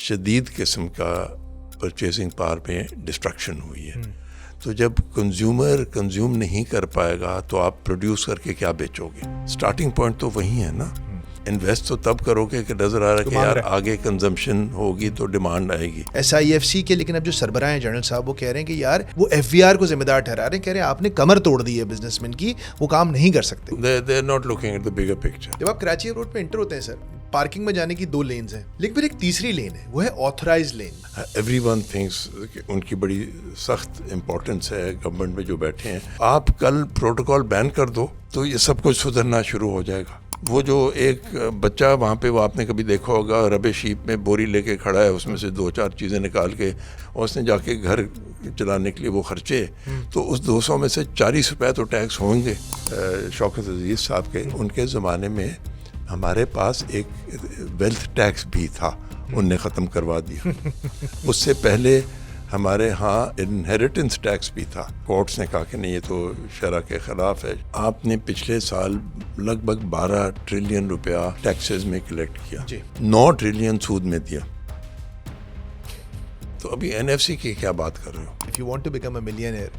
شدید قسم کا پرچیزنگ پاور میں ڈسٹرکشن ہوئی ہے. تو جب کنزیومر کنزیوم نہیں کر پائے گا تو آپ پروڈیوس کر کے کیا بیچو گے؟ اسٹارٹنگ پوائنٹ تو وہی ہے نا. انویسٹ تو تب کرو گے کہ نظر آ رہا ہے کہ یار آگے کنزمپشن ہوگی تو ڈیمانڈ آئے گی. SIFC کے لیکن اب جو سربراہ ہیں جنرل صاحب وہ کہہ رہے ہیں کہ یار وہ FVR کو ذمہ دار ٹھہرا رہے ہیں, کہہ رہے ہیں آپ نے کمر توڑ دی ہے بزنس مین کی, وہ کام نہیں کر سکتے. They are not looking at the bigger picture. جب آپ کراچی روڈ پہ انٹر ہوتے ہیں سر, پارکنگ میں جانے کی 2 لینز ہیں, لیکن پھر ایک تیسری لین ہے, وہ ہے آتھرائز لین. Everyone thinks کہ ان کی بڑی سخت امپورٹنس ہے گورنمنٹ میں جو بیٹھے ہیں. آپ کل پروٹوکول بین کر دو تو یہ سب کچھ سدھرنا شروع ہو جائے گا. وہ جو ایک بچہ وہاں پہ, وہ آپ نے کبھی دیکھا ہوگا, ربے شیپ میں بوری لے کے کھڑا ہے, اس میں سے 2-4 چیزیں نکال کے, اور اس نے جا کے گھر چلانے کے لیے وہ خرچے, تو اس 200 میں سے 40 روپے تو ٹیکس ہوں گے. شوکت عزیز صاحب کے ان کے زمانے میں ہمارے پاس ایک ویلتھ ٹیکس بھی تھا, ان نے ختم کروا دیا. اس سے پہلے ہمارے ہاں انہیریٹنس ٹیکس بھی تھا. کورٹس نے کہا کہ نہیں یہ تو شرع کے خلاف ہے. آپ نے پچھلے سال لگ بھگ 12 ٹریلین روپیہ ٹیکسز میں کلیکٹ کیا, 9 ٹریلین سود میں دیا. تو ابھی NFC کی کیا بات کر رہے ہو؟ If you want to become a millionaire,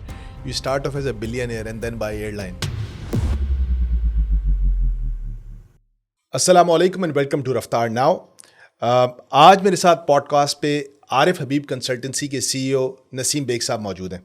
you start off as a billionaire and then buy airline. السلام علیکم اینڈ ویلکم ٹو رفتار ناؤ. آج میرے ساتھ پوڈ کاسٹ پہ عارف حبیب کنسلٹنسی کے CEO نسیم بیگ صاحب موجود ہیں.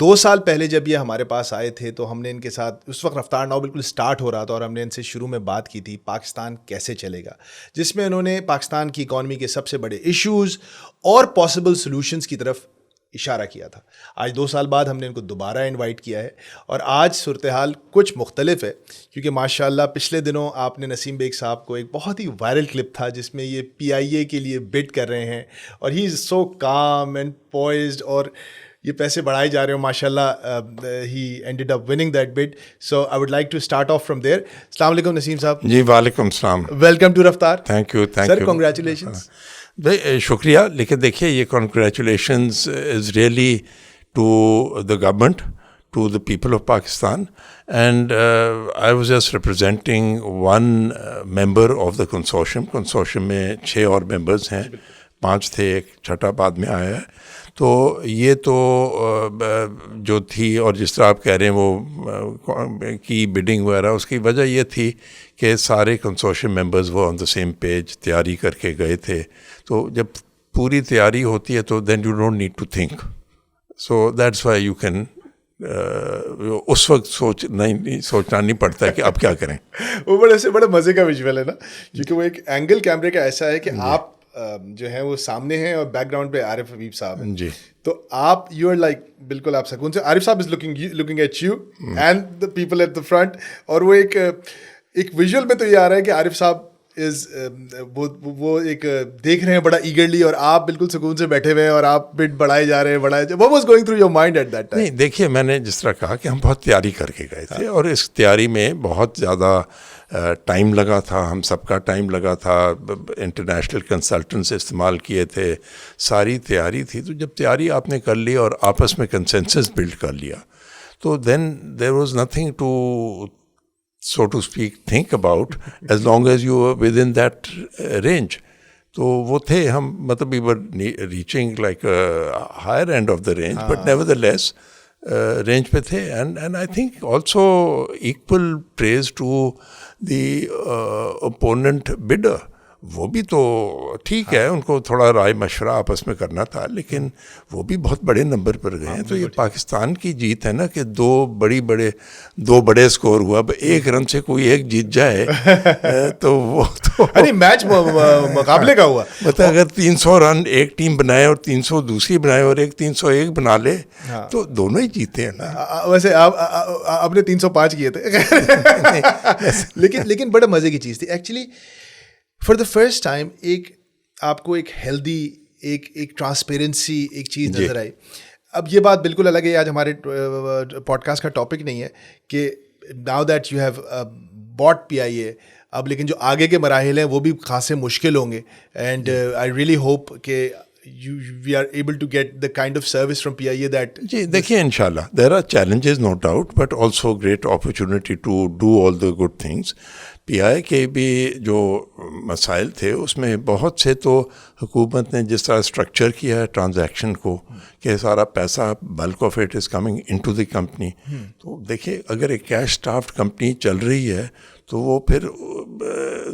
2 سال پہلے جب یہ ہمارے پاس آئے تھے تو ہم نے ان کے ساتھ, اس وقت رفتار ناؤ بالکل سٹارٹ ہو رہا تھا, اور ہم نے ان سے شروع میں بات کی تھی پاکستان کیسے چلے گا, جس میں انہوں نے پاکستان کی اکانومی کے سب سے بڑے ایشوز اور پاسبل سولوشنز کی طرف اشارہ کیا تھا. آج 2 سال بعد ہم نے ان کو دوبارہ انوائٹ کیا ہے, اور آج صورتحال کچھ مختلف ہے, کیونکہ ماشاءاللہ پچھلے دنوں آپ نے نسیم بیگ صاحب کو ایک بہت ہی وائرل کلپ تھا جس میں یہ PIA کے لیے بڈ کر رہے ہیں, اور ہی از سو کام اینڈ پوائزڈ, اور یہ پیسے بڑھائے جا رہے ہو ماشاءاللہ. He ended up winning that bid, so I would like to start off from there. السلام علیکم نسیم صاحب. جی وعلیکم السلام, welcome to Raftar. Thank you. Sir congratulations. شکریہ. لیکن دیکھیے یہ congratulations is really to the government, to the people of Pakistan, and I was just representing 1 member of the consortium میں 6 اور ممبرز ہیں, 5 تھے, ایک چھٹا بعد میں آیا ہے. تو یہ تو جو تھی, اور جس طرح آپ کہہ رہے ہیں وہ کی بڈنگ وغیرہ, اس کی وجہ یہ تھی کہ سارے کنسورشیم ممبرز وہ آن دا سیم پیج تیاری کر کے گئے تھے. تو جب پوری تیاری ہوتی ہے تو then you don't need to think, so that's why you can اس وقت سوچنا نہیں پڑتا ہے کہ اب کیا کریں. وہ بڑے مزے کا ویژول ہے نا, کیونکہ وہ ایک اینگل کیمرے کا ایسا ہے کہ آپ جو ہے وہ سامنے ہیں اور بیک گراؤنڈ پہ عارف حبیب صاحب ہیں. جی, تو آپ یو آر لائک بالکل آپ سکون سے, Arif sahab is looking at you and the people at the front, اور وہ ایک ویژول میں تو یہ آ رہا ہے کہ عارف صاحب از وہ ایک دیکھ رہے ہیں بڑا ایگرلی, اور آپ بالکل سکون سے بیٹھے ہوئے ہیں, اور آپ بٹ بڑھائے جا رہے ہیں. What was going through your mind at that time? نہیں دیکھیے, میں نے جس طرح کہا کہ ہم بہت تیاری کر کے گئے تھے, اور اس تیاری میں بہت زیادہ ٹائم لگا تھا, ہم سب کا ٹائم لگا تھا, انٹرنیشنل کنسلٹنٹس استعمال کیے تھے, ساری تیاری تھی. تو جب تیاری آپ نے کر لی اور آپس میں کنسنسس بلڈ کر لیا, تو then there was nothing to so to speak think about, as long as you were within that range. تو وہ تھے ہم, مطلب we were reaching like a higher end of the range, but nevertheless range پہ تھے. and I think also equal praise to the opponent bidder. وہ بھی تو ٹھیک ہے, ان کو تھوڑا رائے مشورہ آپس میں کرنا تھا, لیکن وہ بھی بہت بڑے نمبر پر گئے ہیں. تو یہ پاکستان کی جیت ہے نا کہ 2 بڑے اسکور ہوا. اب 1 رن سے کوئی ایک جیت جائے تو وہ تو میچ مقابلے کا ہوا. مطلب اگر 300 رن ایک ٹیم بنائے اور 300 دوسری بنائے اور ایک 301 بنا لے تو دونوں ہی جیتے ہیں نا. ویسے آپ نے 305 کیے تھے, لیکن بڑے مزے کی چیز تھی actually. For the first time ایک آپ کو ایک ہیلدی ایک ٹرانسپیرنسی ایک چیز نظر آئی. اب یہ بات بالکل الگ ہے, آج ہمارے پوڈ کاسٹ کا ٹاپک نہیں ہے کہ now that you have Bat PIA, اب لیکن جو آگے کے مراحل ہیں وہ بھی خاصے مشکل ہوں گے. اینڈ آئی ریئلی ہوپ کہ we are able to get the kind of service from PIA that. جی دیکھیے, انشاءاللہ there are challenges no doubt, but also great opportunity to do all the good things. پی آئی کے بھی جو مسائل تھے اس میں بہت سے تو حکومت نے جس طرح اسٹرکچر کیا ہے ٹرانزیکشن کو کہ سارا پیسہ bulk of it is coming into the company. تو دیکھیے اگر ایک کیش اسٹافڈ کمپنی چل رہی ہے تو وہ پھر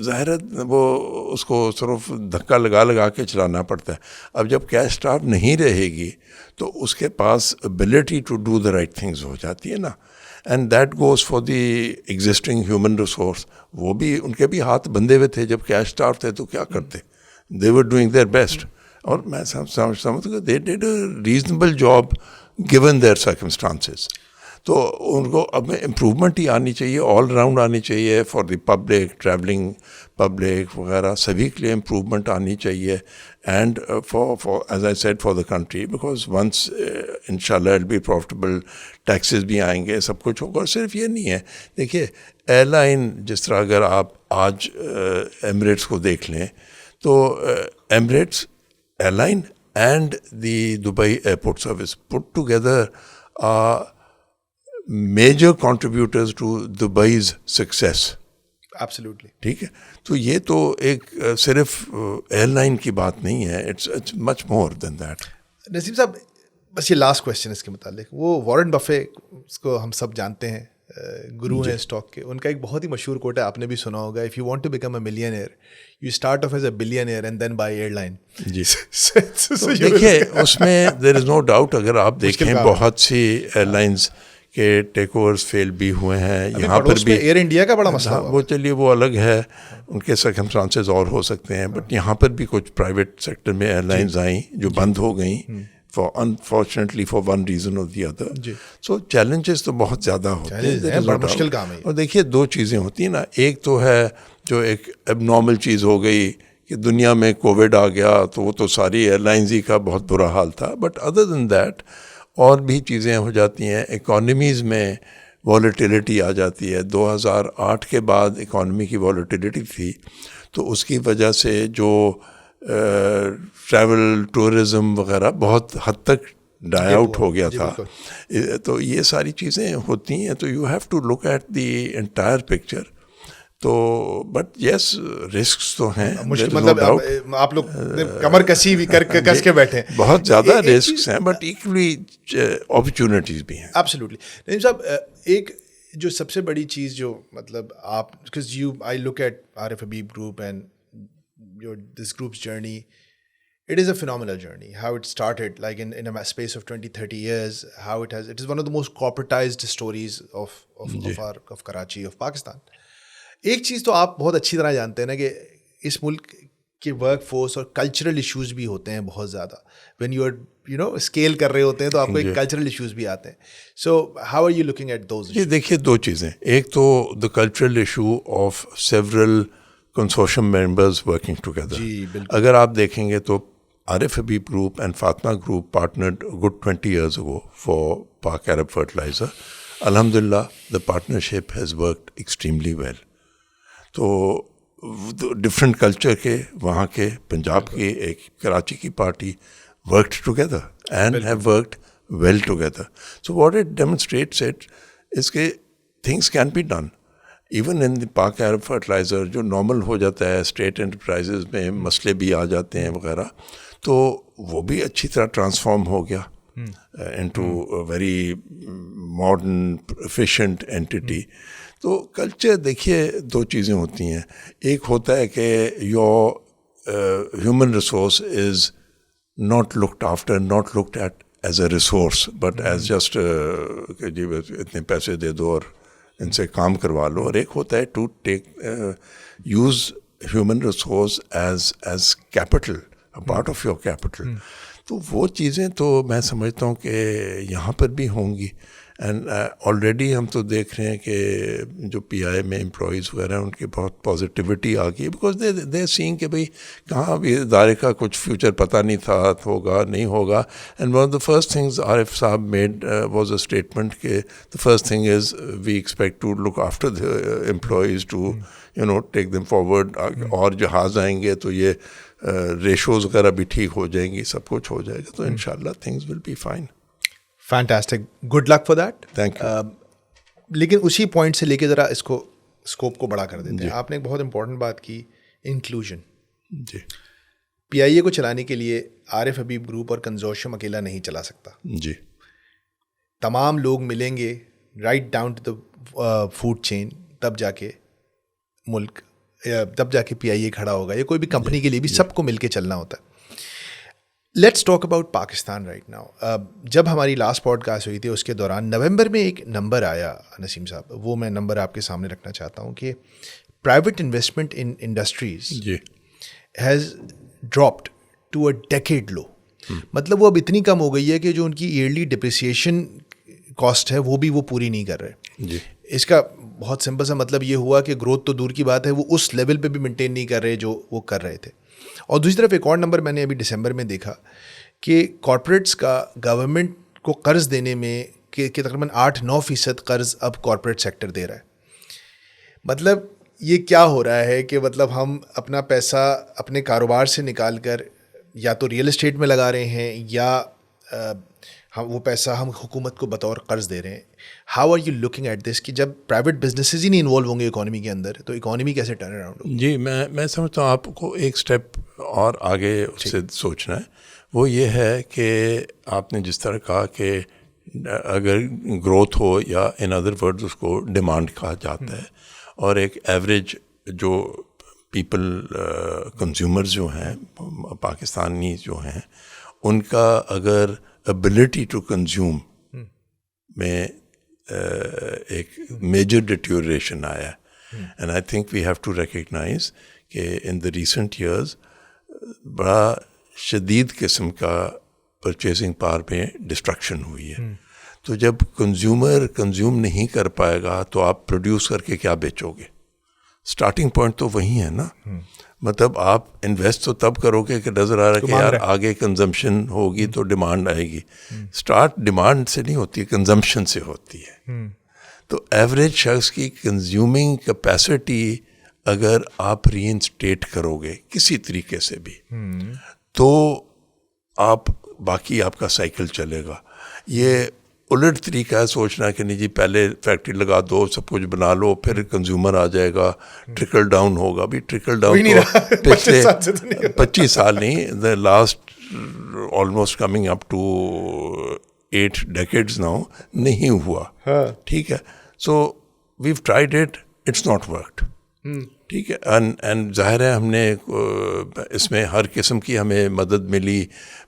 ظاہر وہ اس کو صرف دھکا لگا کے چلانا پڑتا ہے. اب جب کیش اسٹاف نہیں رہے گی تو اس کے پاس ability to do the right things ہو جاتی ہے نا. And that goes for the existing human resource. وہ بھی ان کے بھی ہاتھ بندھے ہوئے تھے جب کیش اسٹاف تھے تو کیا کرتے, دے ور ڈوئنگ دیئر بیسٹ. اور میں سمجھتا ہوں کہ they did a reasonable job given there circumstances. تو ان کو اب امپرومنٹ ہی آنی چاہیے, آل راؤنڈ آنی چاہیے for the public, traveling public وغیرہ سبھی کے لیے امپرومنٹ آنی چاہیے. And for as I said for the country, because once ان شاء اللہ اٹ بی پروفٹیبل, ٹیکسز بھی آئیں گے, سب کچھ ہوگا. اور صرف یہ نہیں ہے, دیکھیے ایئر لائن جس طرح اگر آپ آج ایمریٹس کو دیکھ لیں تو Emirates airline and the Dubai airport service put together major contributors to Dubai's success. Absolutely. ٹھیک ہے, تو یہ تو ایک صرف ایئر لائن کی بات نہیں ہے, it's much more then that. نسیم صاحب بس یہ لاسٹ کویشچن اس کے متعلق, وہ وارن بفے اس کو ہم سب جانتے ہیں, گرو ہیں اسٹاک کے, ان کا ایک بہت ہی مشہور کوٹ ہے, آپ نے بھی سنا ہوگا, if you want to become a millionaire you start off as a billionaire and then buy airline. جی دیکھیے اس میں دیر از نو ڈاؤٹ, اگر آپ دیکھیں بہت سی ایئر لائنس کے ٹیک اوورس فیل بھی ہوئے ہیں. یہاں پر بھی ایئر انڈیا کا بڑا مسئلہ, وہ چلیے وہ الگ ہے, ان کے سرکمسٹانسز اور ہو سکتے ہیں, بٹ یہاں پر بھی کچھ پرائیویٹ سیکٹر میں ایئر لائنز آئیں جو بند ہو گئیں unfortunately for one reason or the other. So challenges تو بہت زیادہ ہوتے ہیں, بڑا مشکل کام ہے. اور دیکھیے دو چیزیں ہوتی ہیں نا, ایک تو ہے جو ایک اب نارمل چیز ہو گئی کہ دنیا میں کووڈ آ گیا تو وہ تو ساری ایئر لائنز ہی کا بہت برا حال تھا, بٹ ادر دین دیٹ اور بھی چیزیں ہو جاتی ہیں. اکانومیز میں والیٹیلیٹی آ جاتی ہے. 2008 کے بعد اکانومی کی والیٹیلیٹی تھی, تو اس کی وجہ سے جو ٹریول ٹورزم وغیرہ بہت حد تک ڈائی آؤٹ ہو گیا تھا. تو یہ ساری چیزیں ہوتی ہیں, تو you have to look at the entire picture. تو بٹ یس رسکس تو ہیں, مطلب آپ لوگ کمر کسی بھی کس کے بیٹھے, بہت زیادہ رسکس ہیں بٹ ایکولی اپرچونیٹیز بھی ہیں. ایبسلیوٹلی. نسیم صاحب ایک جو سب سے بڑی چیز جو مطلب آپ, because you I look at Arif Habib group and this group's journey, it is a phenomenal journey. How it started, like in a space of 20-30 years, how it is one of the most corporatized stories of Karachi, of Pakistan. ایک چیز تو آپ بہت اچھی طرح جانتے ہیں نا کہ اس ملک کے ورک فورس اور کلچرل ایشوز بھی ہوتے ہیں بہت زیادہ. when you are اسکیل کر رہے ہوتے ہیں تو آپ کو ایک کلچرل ایشوز بھی آتے ہیں. so how are you looking at those issues? یہ دیکھیے دو چیزیں, ایک تو the cultural issue of several consortium members working together. اگر آپ دیکھیں گے تو Arif Habib group and Fatima group partnered good 20 years ago for Pak Arab Fertilizer. Alhamdulillah, the partnership has worked extremely well. تو ڈفرینٹ کلچر کے, وہاں کے پنجاب کی ایک کراچی کی party worked together and have worked well together. So what it demonstrates is کہ things can be done. Even in پاک عرب fertiliser جو نارمل ہو جاتا ہے, اسٹیٹ انٹرپرائزز میں مسئلے بھی آ جاتے ہیں وغیرہ, تو وہ بھی اچھی طرح ٹرانسفارم ہو گیا into very modern efficient entity. تو کلچر دیکھیے دو چیزیں ہوتی ہیں, ایک ہوتا ہے کہ your human resource is not looked after, not looked at as a resource but as just کہ جی اتنے پیسے دے دو اور ان سے کام کروا لو. اور ایک ہوتا ہے to take use human resource as capital, part of your capital. تو وہ چیزیں تو میں سمجھتا ہوں کہ یہاں پر بھی ہوں گی. اینڈ آلریڈی ہم تو دیکھ رہے ہیں کہ جو پی آئی میں امپلائیز وغیرہ ہیں ان کی بہت پازیٹیوٹی آ گئی, بیکاز دے سینگ کہ بھائی کہاں بھی ادارے کا کچھ فیوچر پتہ نہیں تھا, ہوگا نہیں ہوگا. And one of the first things Arif sahab made was a statement کہ the first thing is we expect to look after the employees to take them forward. اور جہاز آئیں گے تو یہ ریشوز وغیرہ بھی ٹھیک ہو جائیں گی, سب کچھ ہو جائے گا, تو ان شاء اللہ things will be fine. Fantastic, good luck for that. Thank you. لیکن اسی پوائنٹ سے لے کے ذرا اس کو اسکوپ کو بڑا کر دیتے ہیں. آپ نے ایک بہت امپورٹنٹ بات کی, انکلوژن. جی پی آئی اے کو چلانے کے لیے عارف حبیب گروپ اور کنزورشیم اکیلا نہیں چلا سکتا. جی تمام لوگ ملیں گے right down to the food chain, تب جا کے ملک, تب جا کے پی آئی اے کھڑا ہوگا. یا کوئی بھی کمپنی کے لیے بھی سب کو مل کے چلنا ہوتا ہے. Let's talk about Pakistan right now. جب ہماری لاسٹ پوڈ کاسٹ ہوئی تھی اس کے دوران نومبر میں ایک نمبر آیا نسیم صاحب, وہ میں نمبر آپ کے سامنے رکھنا چاہتا ہوں کہ پرائیویٹ انویسٹمنٹ ان انڈسٹریز جی has dropped to a decade low. مطلب وہ اب اتنی کم ہو گئی ہے کہ جو ان کی ایئرلی ڈپریسیشن کاسٹ ہے وہ بھی وہ پوری نہیں کر رہے. جی اس کا بہت سمپل سا مطلب یہ ہوا کہ گروتھ تو دور کی بات ہے, وہ اس لیول پہ بھی مینٹین نہیں کر رہے جو وہ کر رہے تھے. اور دوسری طرف ایک اور نمبر میں نے ابھی دسمبر میں دیکھا کہ کارپوریٹس کا گورنمنٹ کو قرض دینے میں کہ تقریباً 8-9% قرض اب کارپوریٹ سیکٹر دے رہا ہے. مطلب یہ کیا ہو رہا ہے کہ مطلب ہم اپنا پیسہ اپنے کاروبار سے نکال کر یا تو ریئل اسٹیٹ میں لگا رہے ہیں یا ہم وہ پیسہ ہم حکومت کو بطور قرض دے رہے ہیں. How are you looking at this کہ جب پرائیویٹ بزنسز ہی نہیں انوالو ہوں گے اکانومی کے اندر تو اکانومی کیسے ٹرن اراؤنڈ ہوگی؟ جی میں سمجھتا ہوں آپ کو ایک اسٹیپ اور آگے اس سے سوچنا ہے. وہ یہ ہے کہ آپ نے جس طرح کہا کہ اگر گروتھ ہو یا ان ادر ورڈز اس کو ڈیمانڈ کہا جاتا ہے, اور ایک ایوریج جو پیپل کنزیومرز جو ہیں پاکستانی جو ہیں ان کا اگر ابلٹی ٹو کنزیوم میں ایک میجر ڈیٹیوریشن آیا ہے. And I think we have to recognise کہ ان دا ریسنٹ ایئرز بڑا شدید قسم کا پرچیزنگ پاور میں ڈسٹرکشن ہوئی ہے. تو جب کنزیومر کنزیوم نہیں کر پائے گا تو آپ پروڈیوس کر کے کیا بیچو گے؟ اسٹارٹنگ پوائنٹ تو وہی ہے نا. مطلب آپ انویسٹ تو تب کرو گے کہ نظر آ رہا ہے کہ یار آگے کنزمپشن ہوگی تو ڈیمانڈ آئے گی. اسٹارٹ ڈیمانڈ سے نہیں ہوتی ہے, کنزمپشن سے ہوتی ہے. تو ایوریج شخص کی کنزیومنگ کیپیسٹی اگر آپ ری انسٹیٹ کرو گے کسی طریقے سے بھی تو آپ باقی آپ کا سائیکل چلے گا. یہ الٹ طریقہ ہے سوچنا کہ نہیں جی پہلے فیکٹری لگا دو, سب کچھ بنا لو, پھر کنزیومر آ جائے گا, ٹرکل ڈاؤن ہوگا. بھی ٹرکل ڈاؤن تو پچھلے 25 سال نہیں, the last almost coming up to 8 decades now نہیں ہوا. ٹھیک ہے, so we've tried it, it's not worked. ٹھیک ہے, اینڈ ظاہر ہے ہم نے اس میں ہر قسم کی ہمیں مدد ملی,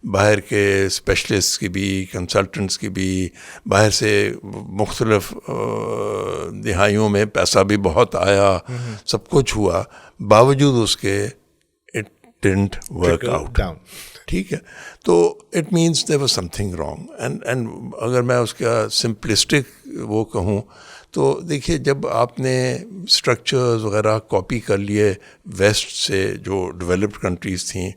باہر کے اسپیشلسٹ کی بھی, کنسلٹنٹس کی بھی, باہر سے مختلف دہائیوں میں پیسہ بھی بہت آیا, سب کچھ ہوا, باوجود اس کے اٹ ڈنٹ ورک آؤٹ. ٹھیک ہے, تو it means there was some thing wrong. And اگر میں اس کا سمپلسٹک وہ کہوں تو دیکھیے جب آپ نے اسٹرکچرز وغیرہ کاپی کر لیے ویسٹ سے جو ڈیولپڈ کنٹریز تھیں,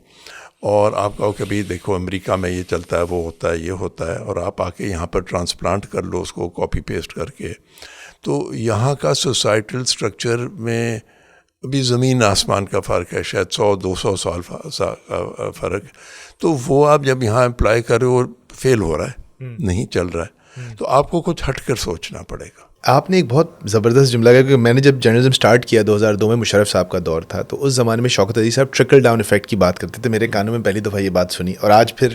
اور آپ کہو کہ بھائی دیکھو امریکہ میں یہ چلتا ہے, وہ ہوتا ہے, یہ ہوتا ہے, اور آپ آ کے یہاں پر ٹرانسپلانٹ کر لو اس کو کاپی پیسٹ کر کے, تو یہاں کا سوسائٹل اسٹرکچر میں ابھی زمین آسمان کا فرق ہے, شاید 100-200 سال فرق. تو وہ آپ جب یہاں اپلائی کر رہے ہو فیل ہو رہا ہے, نہیں چل رہا ہے, تو آپ کو کچھ ہٹ کر سوچنا پڑے گا. آپ نے ایک بہت زبردست جملہ کہا کہ میں نے جب جرنلزم سٹارٹ کیا 2002 میں, مشرف صاحب کا دور تھا, تو اس زمانے میں شوکت عزیز صاحب ٹرکل ڈاؤن ایفیکٹ کی بات کرتے تھے. میرے کانوں میں پہلی دفعہ یہ بات سنی, اور آج پھر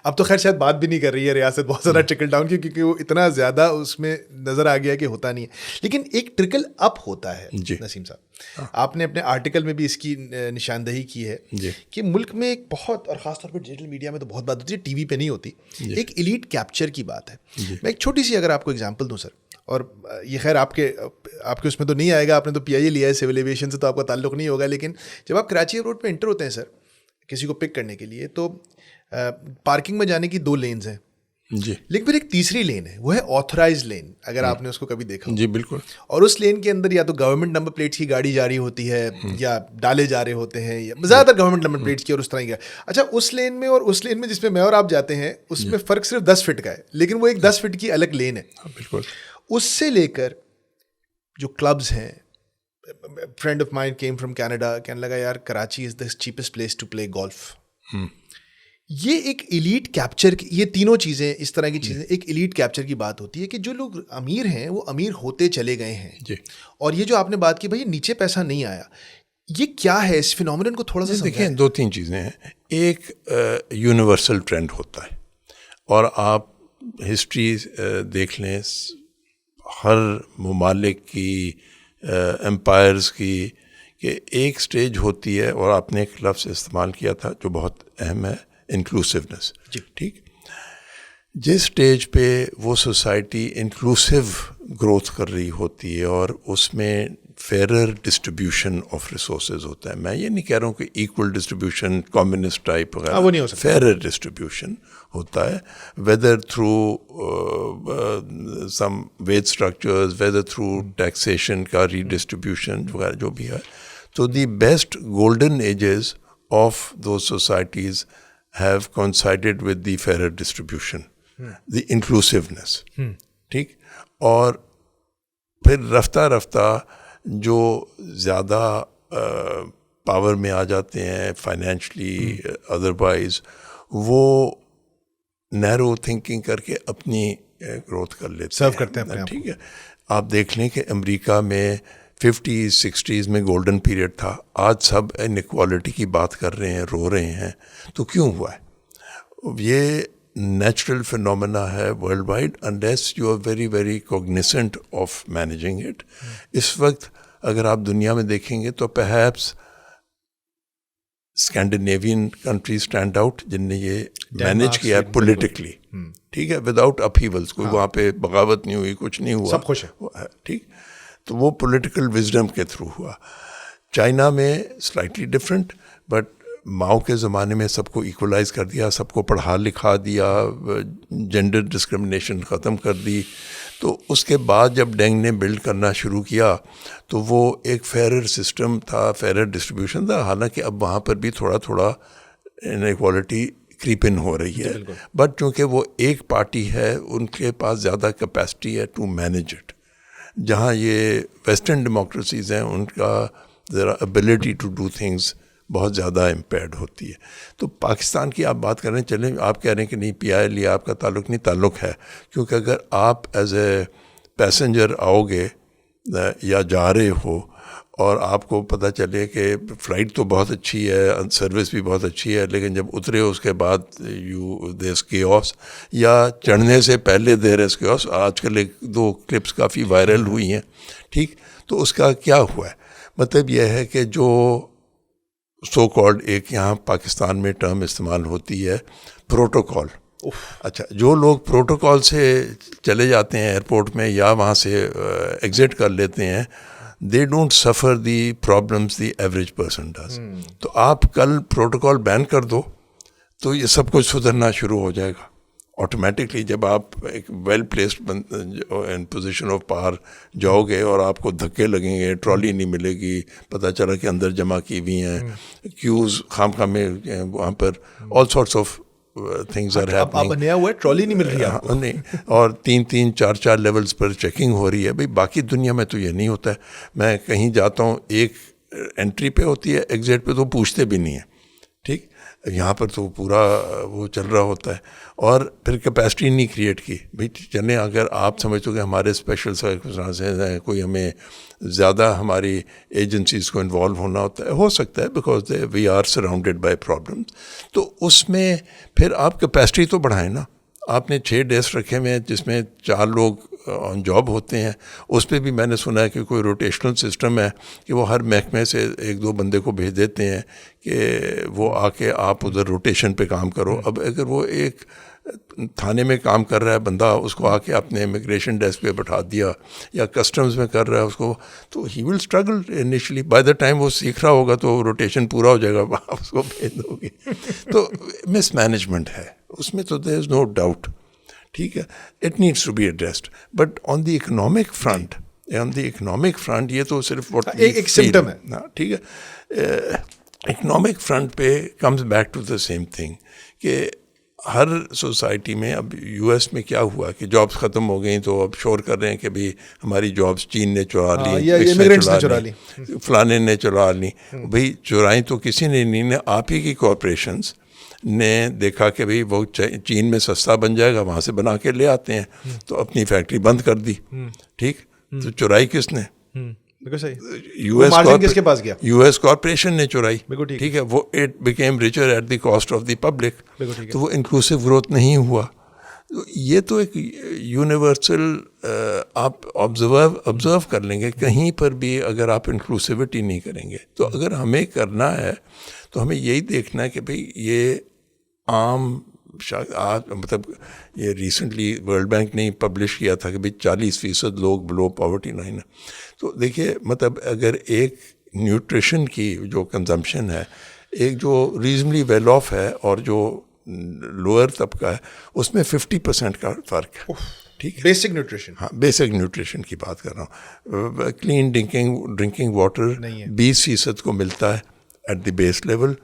اب تو خیر شاید بات بھی نہیں کر رہی ہے ریاست بہت زیادہ ٹرکل ڈاؤن کی, کیونکہ وہ اتنا زیادہ اس میں نظر آ گیا کہ ہوتا نہیں ہے. لیکن ایک ٹرکل اپ ہوتا ہے. نسیم صاحب, آپ نے اپنے آرٹیکل میں بھی اس کی نشاندہی کی ہے کہ ملک میں ایک بہت, اور خاص طور پر ڈیجیٹل میڈیا میں تو بہت بات ہوتی ہے, ٹی وی پہ نہیں ہوتی, ایک ایلیٹ کیپچر کی بات ہے. میں ایک چھوٹی سی اگر آپ کو ایگزامپل دوں سر, اور یہ خیر آپ کے اس میں تو نہیں آئے گا, آپ نے تو پی آئی اے لیا ہے, سول ایویشن سے تو آپ کا تعلق نہیں ہوگا, لیکن جب آپ کراچی روڈ پہ انٹر ہوتے ہیں سر کسی کو پک کرنے کے لیے, تو پارکنگ میں جانے کی 2 لینز ہیں جی, لیکن پھر ایک تیسری لین ہے, وہ ہے آتھورائز لین, اگر آپ نے اس کو کبھی دیکھا. جی بالکل. اور اس لین کے اندر یا تو گورنمنٹ نمبر پلیٹس کی گاڑی جا رہی ہوتی ہے یا ڈالے جا رہے ہوتے ہیں, یا زیادہ تر گورنمنٹ نمبر پلیٹس کی اور اس طرح کی. اچھا, اس لین میں اور اس لین میں جس میں میں اور آپ جاتے ہیں اس میں فرق صرف 10 فٹ کا ہے, لیکن وہ ایک 10 فٹ کی الگ لین ہے. بالکل. اس سے لے کر جو کلبز ہیں, friend of mine came from Canada, کہنے لگا یار Karachi is the cheapest place to play golf. یہ ایک ایلیٹ کیپچر کی، یہ تینوں چیزیں اس طرح کی چیزیں ایک ایلیٹ کیپچر کی بات ہوتی ہے کہ جو لوگ امیر ہیں وہ امیر ہوتے چلے گئے ہیں جی. اور یہ جو آپ نے بات کی بھائی نیچے پیسہ نہیں آیا، یہ کیا ہے؟ اس فینومینن کو تھوڑا سا دیکھیں. 2-3 چیزیں ہیں. ایک یونیورسل ٹرینڈ ہوتا ہے اور آپ ہسٹری دیکھ لیں ہر ممالک کی، امپائرز کی، کہ ایک سٹیج ہوتی ہے اور آپ نے ایک لفظ استعمال کیا تھا جو بہت اہم ہے، انکلوسیونیس. جی. ٹھیک. جس سٹیج پہ وہ سوسائٹی انکلوسیو گروتھ کر رہی ہوتی ہے اور اس میں فیرر ڈسٹریبیوشن آف ریسورسز ہوتا ہے، میں یہ نہیں کہہ رہا ہوں کہ ایکول ڈسٹریبیوشن کمیونسٹ ٹائپ وغیرہ، وہ نہیں ہو سکتا. فیرر ڈسٹریبیوشن ہوتا ہے، whether through some wage structures, whether through taxation کا ری ڈسٹریبیوشن وغیرہ جو بھی ہے. تو the best golden ages of those societies have coincided with the fairer distribution, the inclusiveness. ٹھیک. اور پھر رفتہ رفتہ جو زیادہ پاور میں آ جاتے ہیں فائنینشلی ادروائز، وہ نیرو تھنکنگ کر کے اپنی گروتھ کر لیتے سرو کرتے ہیں اپنے. ٹھیک ہے. آپ دیکھ لیں کہ امریکہ میں 50s 60s میں گولڈن پیریڈ تھا. آج سب انیکوالٹی کی بات کر رہے ہیں، رو رہے ہیں. تو کیوں ہوا ہے؟ یہ نیچرل فنومینا ہے worldwide, unless you are very very cognisant of managing it. اس وقت اگر آپ دنیا میں دیکھیں گے تو perhaps Scandinavian countries stand out جن نے یہ مینیج کیا ہے پولیٹکلی. ٹھیک ہے. وداؤٹ اپہیولس، کوئی وہاں پہ بغاوت نہیں ہوئی، کچھ نہیں ہوا، سب خوش ہے. ٹھیک. تو وہ پولیٹیکل وزڈم کے تھرو ہوا. چائنا میں سلائٹلی ڈفرینٹ، بٹ ماؤ کے زمانے میں سب کو ایکولائز کر دیا، سب کو پڑھا لکھا دیا، جینڈر ڈسکرمنیشن ختم کر دی. تو اس کے بعد جب ڈینگ نے بلڈ کرنا شروع کیا تو وہ ایک فیرر سسٹم تھا، فیرر ڈسٹریبیوشن تھا. حالانکہ اب وہاں پر بھی تھوڑا تھوڑا انیکوالٹی کریپ ان ہو رہی ہے، بٹ چونکہ وہ ایک پارٹی ہے ان کے پاس زیادہ کیپیسٹی ہے ٹو مینیج اٹ. جہاں یہ ویسٹرن ڈیموکریسیز ہیں ان کا ذرا ابیلٹی ٹو ڈو تھنگز بہت زیادہ امپیئرڈ ہوتی ہے. تو پاکستان کی آپ بات کر رہے ہیں، چلیں آپ کہہ رہے ہیں کہ نہیں پی آئی ایل یا آپ کا تعلق نہیں، تعلق ہے. کیونکہ اگر آپ ایز اے پیسنجر آؤ گے یا جا رہے ہو اور آپ کو پتہ چلے کہ فلائٹ تو بہت اچھی ہے، سروس بھی بہت اچھی ہے، لیکن جب اترے اس کے بعد دیر از کیوس، یا چڑھنے سے پہلے دیر از کیوس. آج کل 1-2 کلپس کافی وائرل ہوئی ہیں. ٹھیک. تو اس کا کیا ہوا ہے؟ مطلب یہ ہے کہ جو سو کالڈ ایک یہاں پاکستان میں ٹرم استعمال ہوتی ہے پروٹوکال. اچھا، جو لوگ پروٹوکال سے چلے جاتے ہیں ایئرپورٹ میں یا وہاں سے ایگزٹ کر لیتے ہیں، they don't suffer the problems the average person does. تو آپ کل پروٹوکال بین کر دو تو یہ سب کچھ سدھرنا شروع ہو جائے گا آٹومیٹکلی. جب آپ ایک well placed in position of power جاؤ گے اور آپ کو دھکے لگیں گے، ٹرالی نہیں ملے گی، پتہ چلا کہ اندر جمع کی ہوئی ہیں کیوز خام خواہ میں، وہاں پر all sorts of things are happening. اب نیا ہوا ہے ٹرالی نہیں مل رہی آپ کو. نہیں، اور 3 4 لیولز پر چیکنگ ہو رہی ہے. بھائی باقی دنیا میں تو یہ نہیں ہوتا ہے. میں کہیں جاتا ہوں، ایک انٹری پہ ہوتی ہے، ایگزٹ پہ تو پوچھتے بھی نہیں ہیں. ٹھیک. یہاں پر تو پورا وہ چل رہا ہوتا ہے. اور پھر کیپیسٹی نہیں کریٹ کی. بھائی چلیں، اگر آپ سمجھتے ہو کہ ہمارے اسپیشل سرکمسٹانسز ہیں، کوئی ہمیں زیادہ ہماری ایجنسیز کو انوالو ہونا ہوتا ہے، ہو سکتا ہے because we are surrounded by problems. تو اس میں پھر آپ کیپیسٹی تو بڑھائیں نا. آپ نے 6 ڈیسک رکھے ہوئے ہیں جس میں 4 لوگ آن جاب ہوتے ہیں. اس پہ بھی میں نے سنا ہے کہ کوئی روٹیشنل سسٹم ہے کہ وہ ہر محکمے سے 1-2 بندے کو بھیج دیتے ہیں کہ وہ آ کے آپ ادھر روٹیشن پہ کام کرو. اب اگر وہ ایک تھانے میں کام کر رہا ہے بندہ، اس کو آ کے اپنے امیگریشن ڈیسک پہ بٹھا دیا، یا کسٹمز میں کر رہا ہے اس کو، تو he will struggle initially. By the time وہ سیکھ رہا ہوگا تو روٹیشن پورا ہو جائے گا، آپ اس کو بھیج دو گے. تو مس مینجمنٹ ہے اس میں، تو دیر از نو ڈاؤٹ. ٹھیک ہے. It needs to be addressed. But on the economic front یہ تو صرف ایک سمٹم ہے. ٹھیک ہے. اکنامک فرنٹ پہ comes back to the same thing کہ ہر سوسائٹی میں، اب یو ایس میں کیا ہوا کہ جابس ختم ہو گئیں تو اب شور کر رہے ہیں کہ بھی ہماری جابس چین نے چرا لی، فلانے نے چرا لی. بھئی چرائیں تو کسی نے نہیں، آپ ہی کی کارپوریشنز نے دیکھا کہ بھئی وہ چین میں سستا بن جائے گا, وہاں سے بنا کے لے آتے ہیں, تو اپنی فیکٹری بند کر دی. ٹھیک, تو چرائی کس نے؟ بالکل صحیح. کس کے پاس گیا؟ یو ایس کارپوریشن نے چرائی. بالکل ٹھیک ہے, وہ it became rather at the cost of the public. تو وہ انکلوسیو گروتھ نہیں ہوا. یہ تو ایک یونیورسل آپ آبزرو کر لیں گے, کہیں پر بھی اگر آپ انکلوسیوٹی نہیں کریں گے. تو اگر ہمیں کرنا ہے تو ہمیں یہی دیکھنا ہے کہ بھئی یہ عام مطلب یہ ریسنٹلی ورلڈ بینک نے پبلش کیا تھا کہ بھئی 40% لوگ بلو پاورٹی لائن ہے. تو دیکھیے مطلب اگر ایک نیوٹریشن کی جو کنزمپشن ہے, ایک جو ریزنبلی ویل آف ہے اور جو لوئر طبقہ ہے, اس میں 50% کا فرق ہے. ٹھیک ہے, بیسک نیوٹریشن. ہاں, بیسک نیوٹریشن کی بات کر رہا ہوں. کلین ڈرنکنگ واٹر 20% کو ملتا ہے at the base level,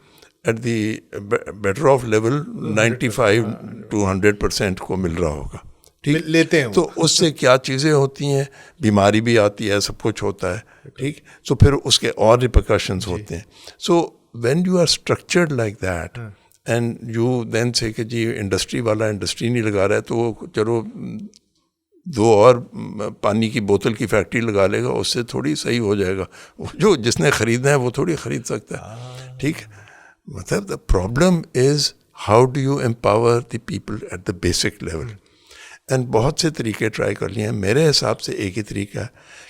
at the better off level 95 to 100% کو مل رہا ہوگا. لیتے ہیں. تو اس سے کیا چیزیں ہوتی ہیں, بیماری بھی آتی ہے, سب کچھ ہوتا ہے. ٹھیک, سو پھر اس کے اور ریپرکشنز ہوتے ہیں. So when you are structured like that and you then say کہ جی انڈسٹری والا انڈسٹری نہیں لگا رہا ہے, تو چلو 2 اور پانی کی بوتل کی فیکٹری لگا لے گا, اس سے تھوڑی صحیح ہو جائے گا. جو جس نے خریدنا ہے وہ تھوڑی خرید سکتا ہے. ٹھیک, مطلب the problem is how do you empower the people at the basic level. And بہت سے طریقے ٹرائی کر لیے ہیں. میرے حساب سے ایک ہی طریقہ ہے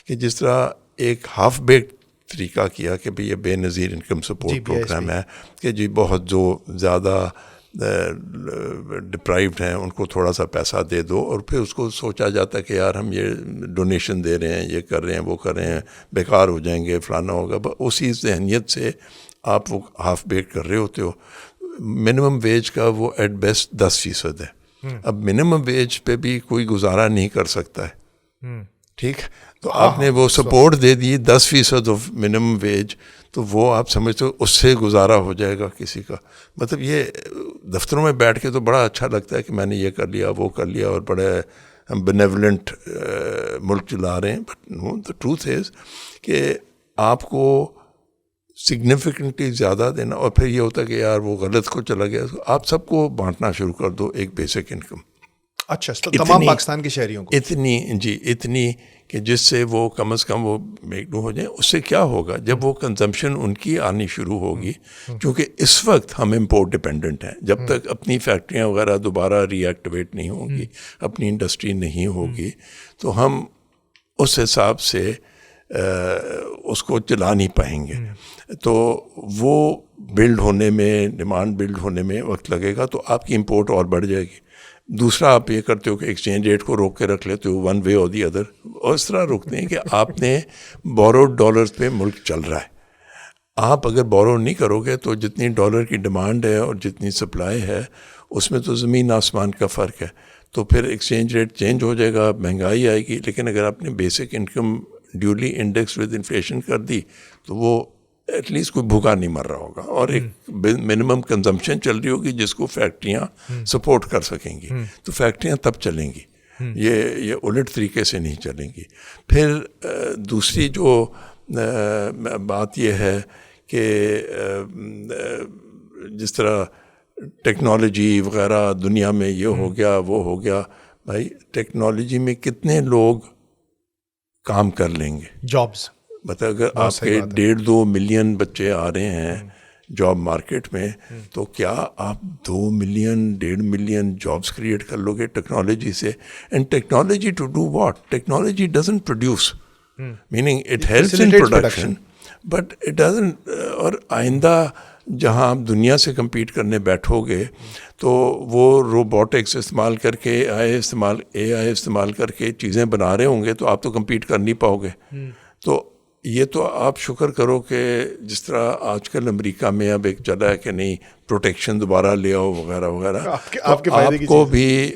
کہ جس طرح ایک ہاف بیک طریقہ کیا کہ بھئی یہ بے نظیر انکم سپورٹ پروگرام ہے کہ جی بہت جو زیادہ ڈپرائیوڈ ہیں ان کو تھوڑا سا پیسہ دے دو, اور پھر اس کو سوچا جاتا ہے کہ یار ہم یہ ڈونیشن دے رہے ہیں, یہ کر رہے ہیں, وہ کر رہے ہیں, بیکار ہو جائیں گے, فلانا ہوگا. اسی ذہنیت سے آپ وہ ہاف بیک کر رہے ہوتے ہو. منیمم ویج کا وہ ایٹ بیسٹ 10% ہے. اب منیمم ویج پہ بھی کوئی گزارا نہیں کر سکتا ہے. ٹھیک, تو آپ نے وہ support they the 10% of minimum wage, تو وہ آپ سمجھتے ہو اس سے گزارا ہو جائے گا کسی کا. مطلب یہ دفتروں میں بیٹھ کے تو بڑا اچھا لگتا ہے کہ میں نے یہ کر لیا, وہ کر لیا, اور بڑے ہم بینیولنٹ ملک چلا رہے ہیں. But no, the truth is کہ آپ کو سگنیفیکنٹلی زیادہ دینا, اور پھر یہ ہوتا ہے کہ یار وہ غلط کو چلا گیا, آپ سب کو بانٹنا شروع کر دو ایک بیسک انکم. اچھا, تمام پاکستان کے شہریوں کو اتنی کہ جس سے وہ کم از کم وہ میک ڈو ہو جائیں. اس سے کیا ہوگا جب وہ کنزمپشن ان کی آنی شروع ہوگی, کیونکہ اس وقت ہم امپورٹ ڈپینڈنٹ ہیں. جب تک اپنی فیکٹریاں وغیرہ دوبارہ ری ایکٹیویٹ نہیں ہوں گی, اپنی انڈسٹری نہیں ہوگی, تو ہم اس حساب سے اس کو چلا نہیں پائیں گے. تو وہ بلڈ ہونے میں, ڈیمانڈ بلڈ ہونے میں وقت لگے گا, تو آپ کی امپورٹ اور بڑھ جائے گی. دوسرا آپ یہ کرتے ہو کہ ایکسچینج ریٹ کو روک کے رکھ لیتے ہو, ون وے اور دی ادر, اور اس طرح روکتے ہیں کہ آپ نے بوروڈ ڈالرز پہ ملک چل رہا ہے. آپ اگر بورو نہیں کرو گے تو جتنی ڈالر کی ڈیمانڈ ہے اور جتنی سپلائی ہے اس میں تو زمین آسمان کا فرق ہے. تو پھر ایکسچینج ریٹ چینج ہو جائے گا, مہنگائی آئے گی. لیکن اگر آپ نے basic income duly index with inflation کر دی تو وہ ایٹ لیسٹ کوئی بھوکا نہیں مر رہا ہوگا, اور ایک منیمم کنزمپشن چل رہی ہوگی جس کو فیکٹریاں سپورٹ کر سکیں گی. تو فیکٹریاں تب چلیں گی, یہ الٹ طریقے سے نہیں چلیں گی. پھر دوسری جو بات یہ ہے کہ جس طرح ٹیکنالوجی وغیرہ دنیا میں یہ ہو گیا وہ ہو گیا, بھائی ٹیکنالوجی میں کتنے لوگ کام کر لیں گے, جابس. مطلب اگر آپ کے 1.5-2 ملین بچے آ رہے ہیں جاب مارکیٹ میں, تو کیا آپ 2 ملین 1.5 ملین جابس کریٹ کر لو گے ٹیکنالوجی سے؟ And technology to do what? Technology doesn't produce, meaning it helps in production but it doesn't. اور آئندہ جہاں آپ دنیا سے کمپیٹ کرنے بیٹھو گے تو وہ روبوٹکس استعمال کر کے اے آئی استعمال کر کے چیزیں بنا رہے ہوں گے, تو آپ تو کمپیٹ کر نہیں پاؤ گے. تو یہ تو آپ شکر کرو کہ جس طرح آج کل امریکہ میں اب ایک چلا ہے کہ نہیں پروٹیکشن دوبارہ لے آؤ وغیرہ وغیرہ, آپ کو بھی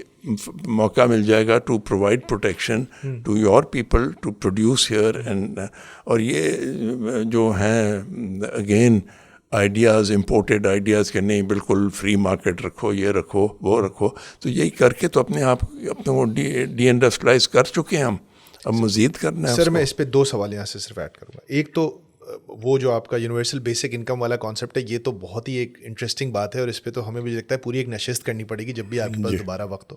موقع مل جائے گا to provide protection to your people to produce here. And اور یہ جو ہیں اگین آئیڈیاز, امپورٹیڈ آئیڈیاز کہ نہیں بالکل فری مارکیٹ رکھو, یہ رکھو وہ رکھو, تو یہی کر کے تو اپنے آپ اپنے کو ڈی انڈسٹریلائز کر چکے ہیں ہم, اب مزید کرنا ہے. سر میں اس پہ 2 سوال یہاں سے صرف ایڈ کروں گا. ایک تو وہ جو آپ کا یونیورسل بیسک انکم والا کانسیپٹ ہے، یہ تو بہت ہی ایک انٹرسٹنگ بات ہے، اور اس پہ تو ہمیں مجھے لگتا ہے پوری ایک نشست کرنی پڑے گی جب بھی آپ کے پاس دوبارہ وقت ہو.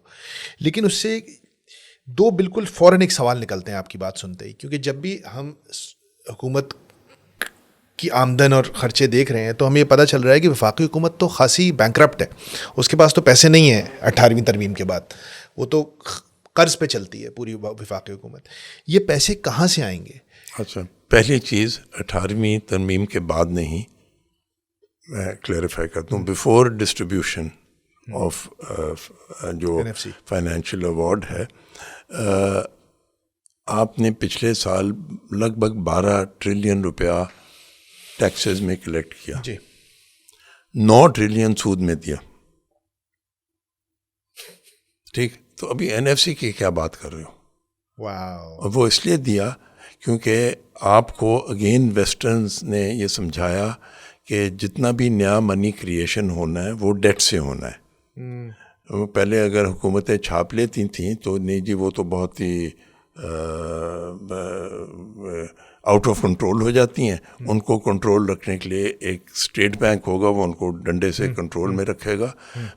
لیکن اس سے دو بالکل فوراً ایک سوال نکلتے ہیں آپ کی بات سنتے ہی، کیونکہ جب بھی ہم حکومت کی آمدن اور خرچے دیکھ رہے ہیں تو ہمیں یہ پتہ چل رہا ہے کہ وفاقی حکومت تو خاصی بینکرپٹ ہے، اس کے پاس تو پیسے نہیں ہیں 18ویں ترمیم کے بعد، وہ تو قرض پہ چلتی ہے پوری وفاقی حکومت. یہ پیسے کہاں سے آئیں گے؟ اچھا، پہلی چیز 18ویں ترمیم کے بعد نہیں، میں کلیریفائی کرتا ہوں، بیفور ڈسٹریبیوشن آف جو فائنینشیل ایوارڈ ہے، آپ نے پچھلے سال لگ بھگ 12 ٹریلین روپیہ ٹیکسز میں کلیکٹ کیا، جی 9 ٹریلین سود میں دیا. ٹھیک، تو ابھی NFC کی کیا بات کر رہے ہو؟ واو. اور وہ اس لیے دیا کیونکہ آپ کو اگین ویسٹرنز نے یہ سمجھایا کہ جتنا بھی نیا منی کریشن ہونا ہے وہ ڈیٹ سے ہونا ہے. پہلے اگر حکومتیں چھاپ لیتی تھیں تو نہیں جی، وہ تو بہت ہی آؤٹ آف کنٹرول ہو جاتی ہیں. ان کو کنٹرول رکھنے کے لیے ایک اسٹیٹ بینک ہوگا، وہ ان کو ڈنڈے سے کنٹرول میں رکھے گا.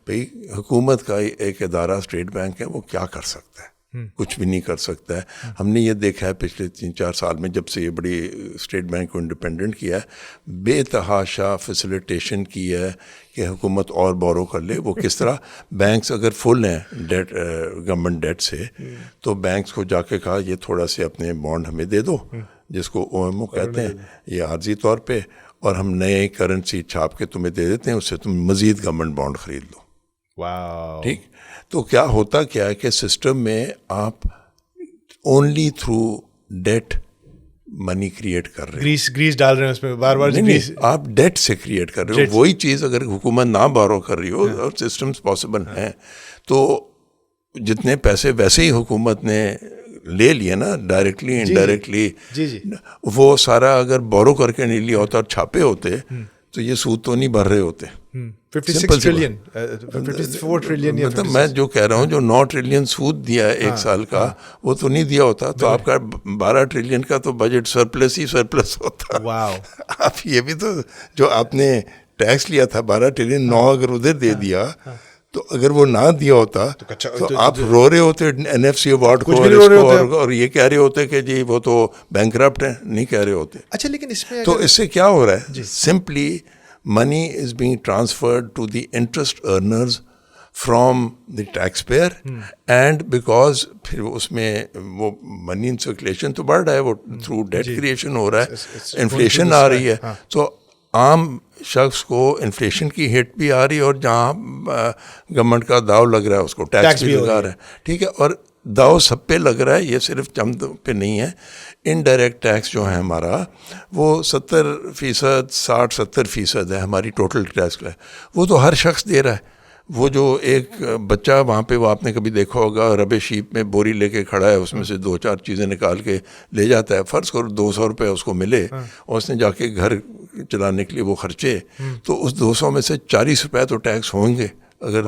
بھئی حکومت کا ایک ادارہ اسٹیٹ بینک ہے، وہ کیا کر سکتا ہے؟ کچھ بھی نہیں کر سکتا ہے. ہم نے یہ دیکھا ہے پچھلے 3-4 سال میں جب سے یہ بڑی اسٹیٹ بینک کو انڈیپینڈنٹ کیا ہے، بے تحاشا فیسیلیٹیشن کی ہے کہ حکومت اور بورو کر لے. وہ کس طرح؟ بینکس اگر فل ہیں ڈیٹ، گورنمنٹ ڈیٹ سے، تو بینکس کو جا کے کہا یہ تھوڑا سے اپنے بانڈ ہمیں دے دو، جس کو OMO کہتے ہیں، یہ عارضی طور پہ، اور ہم نئے کرنسی چھاپ کے تمہیں دے دیتے ہیں، اس سے تم مزید گورنمنٹ بانڈ خرید لو. واو. ٹھیک، تو کیا ہوتا کیا ہے کہ سسٹم میں آپ اونلی تھرو ڈیٹ منی کریٹ کر رہے ہو. گریس ڈال رہے ہیں اس میں بار بار. نہیں، آپ ڈیٹ سے کریٹ کر رہے ہو. وہی چیز اگر حکومت نہ بورو کر رہی ہو اور سسٹمز پاسبل ہیں، تو جتنے پیسے ویسے ہی حکومت نے لے لیے نا، ڈائریکٹلی انڈائریکٹلی، وہ سارا اگر بورو کر کے نہیں لیا ہوتا اور چھاپے ہوتے تو یہ سود تو نہیں بھر رہے ہوتے. 56 ٹریلین 54 ٹریلین. مطلب میں جو کہہ رہا ہوں، جو 9 ٹریلین سود دیا ہے ایک سال کا، وہ تو نہیں دیا ہوتا. تو آپ کا 12 ٹریلین کا تو بجٹ سرپلس ہی سرپلس ہوتا. واو. آپ یہ بھی تو، جو آپ نے ٹیکس لیا تھا 12 ٹریلین، 9 اگر ادھر دے دیا، تو اگر وہ نہ دیا ہوتا تو آپ رو رہے ہوتے NFC ایوارڈ کو، اور یہ کہہ رہے ہوتے کہ جی وہ تو بینکرپٹ ہیں. نہیں کہہ رہے ہوتے. اچھا، لیکن اس میں تو اس سے کیا ہو رہا ہے؟ Simply money is being transferred to the interest earners from the taxpayer, and because پھر اس میں وہ منی سرکولیشن تو بڑھ رہا ہے، وہ تھرو ڈیٹ کریشن ہو رہا ہے، انفلیشن آ رہی ہے، تو عام شخص کو انفلیشن کی ہٹ بھی آ رہی ہے، اور جہاں گورنمنٹ کا داؤ لگ رہا ہے اس کو ٹیکس بھی لگا رہا ہے. ٹھیک ہے، اور داؤ سب پہ لگ رہا ہے، یہ صرف چند پہ نہیں ہے. انڈائریکٹ ٹیکس جو ہے ہمارا، وہ 70%، 60-70% ہے ہماری ٹوٹل ٹیکس کا. وہ تو ہر شخص دے رہا ہے. وہ جو ایک بچہ وہاں پہ، وہ آپ نے کبھی دیکھا ہوگا، ربے شیپ میں بوری لے کے کھڑا ہے، اس میں سے 2-4 چیزیں نکال کے لے جاتا ہے. فرض کرو 200 روپے اس کو ملے، اور اس نے جا کے گھر چلانے کے لیے وہ خرچے، تو اس 200 میں سے 40 روپے تو ٹیکس ہوں گے، اگر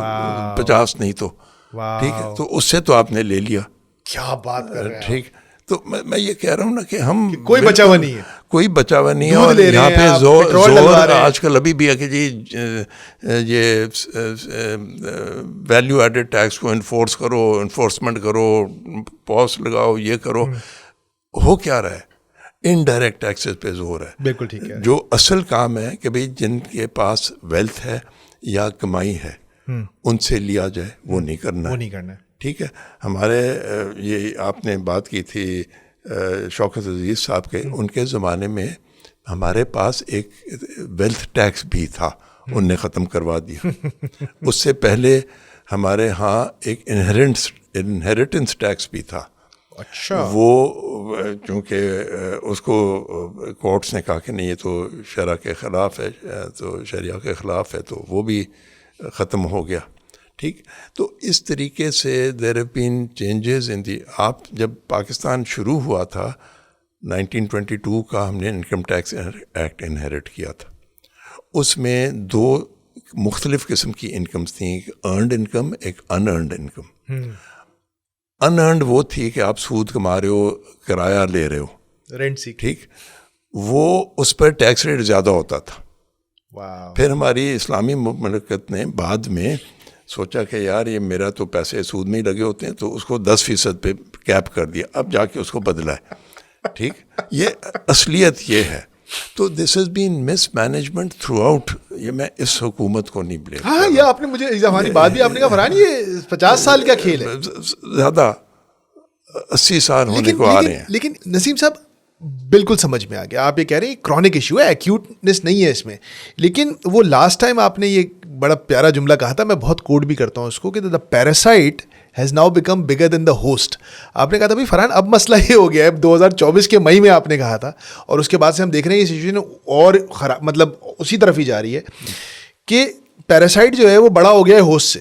50 نہیں تو. ٹھیک ہے، تو اس سے تو آپ نے لے لیا. کیا بات کر رہے ہیں. ٹھیک، تو میں یہ کہہ رہا ہوں نا کہ ہم کوئی بچا ہوا نہیں ہے، کوئی بچا ہوا نہیں ہے. اور یہاں پہ زور آج کل ابھی بھی ہے کہ جی یہ ویلیو ایڈڈ ٹیکس کو انفورس کرو، انفورسمنٹ کرو، پاس لگاؤ، یہ کرو. ہو کیا رہا ہے؟ انڈائریکٹ ٹیکسز پہ زور ہے. بالکل ٹھیک ہے. جو اصل کام ہے کہ بھئی جن کے پاس ویلتھ ہے یا کمائی ہے، ان سے لیا جائے، وہ نہیں کرنا ہے. ٹھیک ہے. ہمارے یہ آپ نے بات کی تھی شوکت عزیز صاحب کے، ان کے زمانے میں ہمارے پاس ایک ویلتھ ٹیکس بھی تھا، ان نے ختم کروا دیا. اس سے پہلے ہمارے ہاں ایک انہیریٹنس ٹیکس بھی تھا. اچھا. وہ چونکہ اس کو کورٹس نے کہا کہ نہیں، یہ تو شرع کے خلاف ہے، تو شریعہ کے خلاف ہے، تو وہ بھی ختم ہو گیا. ٹھیک. تو اس طریقے سے there have been changes in دی. آپ جب پاکستان شروع ہوا تھا 1922 کا، ہم نے انکم ٹیکس ایکٹ انہیریٹ کیا تھا. اس میں 2 مختلف قسم کی انکمز تھیں، ایک ارنڈ انکم، ایک ان ارنڈ انکم. ان ارنڈ وہ تھی کہ آپ سود کما رہے ہو، کرایہ لے رہے ہو، رینٹ سی. ٹھیک. وہ اس پر ٹیکس ریٹ زیادہ ہوتا تھا. واو. پھر ہماری اسلامی مملکت نے بعد میں سوچا کہ یار یہ میرا تو پیسے سود میں ہی لگے ہوتے ہیں, تو اس کو 10% پہ کیپ کر دیا, اب جا کے اس کو بدلا ہے. ٹھیک, یہ اصلیت یہ ہے. تو this has been miss management through out. یہ میں اس حکومت کو نہیں بلیم. ہاں, یہ آپ نے مجھے ہماری بات بھی آپ نے کہا فرحان یہ 50 سال کا کھیل ہے, زیادہ 80 سال ہونے کو آ رہے ہیں. لیکن نسیم صاحب بالکل سمجھ میں آ گیا, آپ یہ کہہ رہے ہیں کرونک ایشو ہے, ایکیوٹنس نہیں ہے اس میں. لیکن وہ لاسٹ ٹائم آپ نے یہ بڑا پیارا جملہ کہا تھا, میں بہت کوٹ بھی کرتا ہوں اس کو, کہ the parasite has now become bigger than the host. آپ نے کہا تھا بھائی فرحان اب مسئلہ یہ ہو گیا ہے, 2024 کے مئی میں آپ نے کہا تھا, اور اس کے بعد سے ہم دیکھ رہے ہیں یہ سچویشن اور خراب, مطلب اسی طرف ہی جا رہی ہے کہ پیراسائٹ جو ہے وہ بڑا ہو گیا ہے ہوسٹ سے,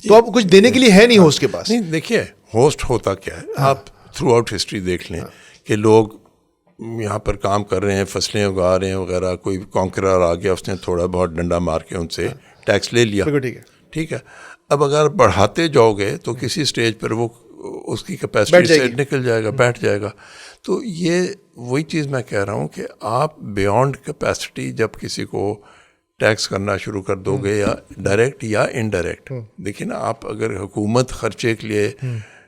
تو اب کچھ دینے کے لیے ہے نہیں ہوسٹ کے پاس. نہیں, دیکھیے ہوسٹ ہوتا کیا ہے, آپ تھرو آؤٹ ہسٹری دیکھ لیں کہ لوگ یہاں پر کام کر رہے ہیں, فصلیں اگا رہے ہیں وغیرہ, کوئی کانکرر آ گیا, اس نے تھوڑا بہت ڈنڈا مار کے ان سے ٹیکس لے لیا. ٹھیک ہے, اب اگر بڑھاتے جاؤ گے تو کسی سٹیج پر وہ اس کی کیپیسٹی سے نکل جائے گا, بیٹھ جائے گا. تو یہ وہی چیز میں کہہ رہا ہوں کہ آپ بیونڈ کیپیسٹی جب کسی کو ٹیکس کرنا شروع کر دو گے, یا ڈائریکٹ یا انڈائریکٹ. دیکھیں نا, آپ اگر حکومت خرچے کے لیے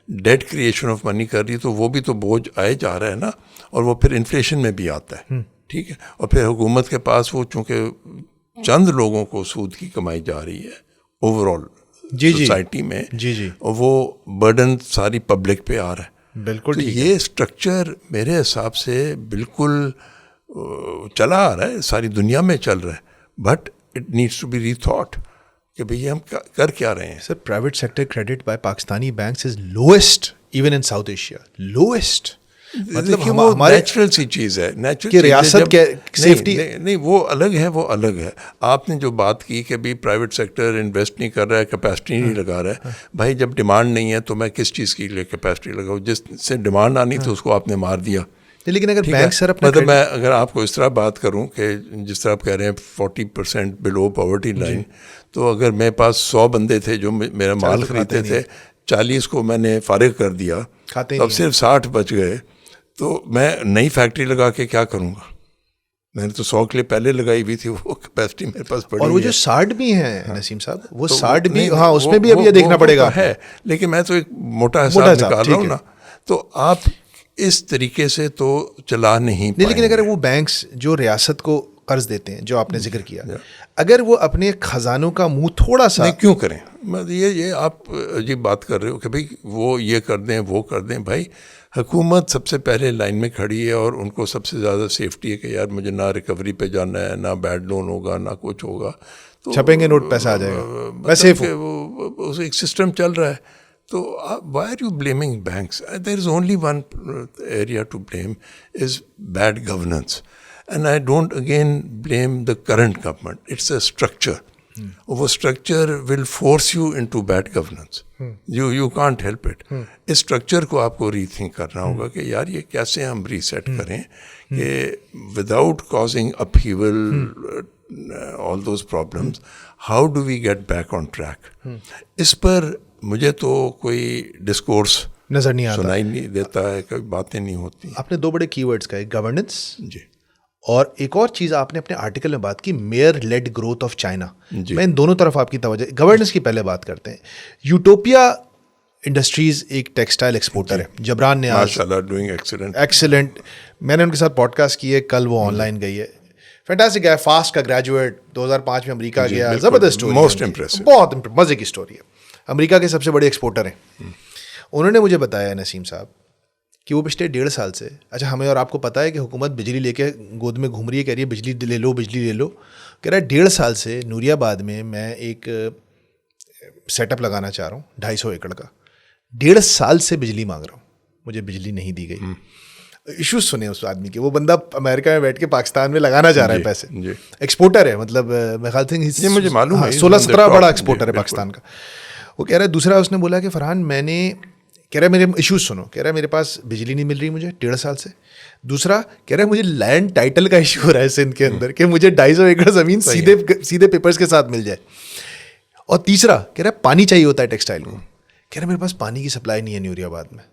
ڈیٹ کریشن آف منی کر رہی ہے تو وہ بھی تو بوجھ آئے جا رہا ہے نا, اور وہ پھر انفلیشن میں بھی آتا ہے. ٹھیک ہے, اور پھر حکومت کے پاس وہ چونکہ چند لوگوں کو سود کی کمائی جا رہی ہے اوور آل سوسائٹی میں, اور وہ برڈن ساری پبلک پہ آ رہا ہے. بالکل, یہ اسٹرکچر میرے حساب سے بالکل چلا آ رہا ہے, ساری دنیا میں چل رہا ہے, but it needs to be rethought کہ بھئی ہم کر کیا رہے ہیں. Sir, private sector credit by Pakistani banks is lowest even in South Asia, lowest. مطلب ہمارے نیچرل سی چیز ہے, نیچرل کہ ریاست کے سیفٹی نہیں, وہ الگ ہے, وہ الگ ہے. آپ نے جو بات کی کہ بھی پرائیویٹ سیکٹر انویسٹ نہیں کر رہا ہے, کیپیسٹی نہیں لگا رہا ہے, بھائی جب ڈیمانڈ نہیں ہے تو میں کس چیز کے لیے کیپیسٹی لگاؤں؟ جس سے ڈیمانڈ آنی تھی اس کو آپ نے مار دیا. لیکن اگر بینک سر اپنا مطلب میں اگر آپ کو اس طرح بات کروں کہ جس طرح آپ کہہ رہے ہیں 40% بلو پاورٹی لائن, تو اگر میرے پاس 100 بندے تھے جو میرا مال خریدتے تھے, 40 کو میں نے فارغ کر دیا, اب صرف 60 بچ گئے, تو میں نئی فیکٹری لگا کے کیا کروں گا؟ میں نے تو 100 کے لیے پہلے لگائی ہوئی تھی, وہ کیپیسٹی میرے پاس پڑی ہے. اور وہ جو 60 بھی ہیں نسیم صاحب, وہ 60 بھی, ہاں اس میں بھی اب یہ دیکھنا پڑے گا ہے, لیکن میں تو ایک موٹا حساب نکال رہا ہوں نا. تو آپ اس طریقے سے تو چلا نہیں پائیں. لیکن اگر وہ بینکس جو ریاست کو قرض دیتے ہیں, جو آپ نے ذکر کیا, اگر وہ اپنے خزانوں کا منہ تھوڑا سا نہیں کیوں کریں, یہ آپ عجیب بات کر رہے ہو کہ بھائی وہ یہ کر دیں وہ کر دیں. بھائی حکومت سب سے پہلے لائن میں کھڑی ہے, اور ان کو سب سے زیادہ سیفٹی ہے کہ یار مجھے نہ ریکوری پہ جانا ہے, نہ بیڈ لون ہوگا, نہ کچھ ہوگا, تو چھپیں گے نوٹ, پیسہ آ جائے گا, میں سیف ہوں. ایک سسٹم چل رہا ہے. تو why are you blaming banks? There is only one area to blame, is bad governance. And I don't again blame the current government. It's a structure. وہ structure will force you into bad governance. You can't help it. Us structure کو آپ کو ری-تھنک کرنا ہوگا کہ یار یہ کیسے ہم ریسیٹ کریں کہ without causing upheaval, all those problems, how do we get back on track? اس پر مجھے تو کوئی ڈسکورس نظر نہیں آتا, سنائی نہیں دیتا ہے, کوئی باتیں نہیں ہوتی. آپ نے 2 بڑے کی ورڈز کہے, گورننس, جی, اور ایک اور چیز آپ نے اپنے آرٹیکل میں بات کی, mere lead growth of China. میں ان دونوں طرف آپ کی توجہ, گورننس کی پہلے بات کرتے ہیں. یوٹوپیا انڈسٹریز ایک ٹیکسٹائل ایکسپورٹر ہے, جبران نے ماشاءاللہ ڈوئنگ ایکسلنٹ. میں نے ان کے ساتھ پوڈ کاسٹ کی ہے, کل وہ آن لائن گئی ہے, فینٹاسٹک ہے, فاسٹ کا گریجویٹ, 2005 میں امریکہ گیا, زبردست اسٹوری, موسٹ امپریسو, بہت مزے کی اسٹوری ہے. امریکہ کے سب سے بڑے ایکسپورٹر ہیں. انہوں نے مجھے بتایا نسیم صاحب کہ وہ پچھلے 1.5 سال سے, اچھا ہمیں اور آپ کو پتہ ہے کہ حکومت بجلی لے کے گود میں گھوم رہی ہے, کہہ رہی ہے بجلی لے لو, بجلی لے لو. کہہ رہا ہے 1.5 سال سے نوری آباد میں ایک سیٹ اپ لگانا چاہ رہا ہوں 250 ایکڑ کا, 1.5 سال سے بجلی مانگ رہا ہوں, مجھے بجلی نہیں دی گئی. ایشوز سنے اس آدمی کے, وہ بندہ امریکہ میں بیٹھ کے پاکستان میں لگانا چاہ رہا ہے پیسے, ایکسپورٹر ہے, مطلب میں خیال سے مجھے معلوم ہے 16-17 بڑا ایکسپورٹر ہے پاکستان کا. وہ کہہ رہا ہے, دوسرا اس نے بولا کہ فرحان میں نے, کہہ رہا ہے میرے ایشوز سنو, کہہ رہا ہے میرے پاس بجلی نہیں مل رہی مجھے 1.5 سال سے. دوسرا کہہ رہا ہے مجھے لینڈ ٹائٹل کا ایشو ہو رہا ہے سندھ کے اندر کہ مجھے 250 ایکڑ زمین سیدھے پیپرز کے ساتھ مل جائے. اور تیسرا کہہ رہا ہے پانی چاہیے ہوتا ہے ٹیکسٹائل کو, کہہ رہا ہے میرے پاس پانی کی سپلائی نہیں ہے نیوری آباد میں.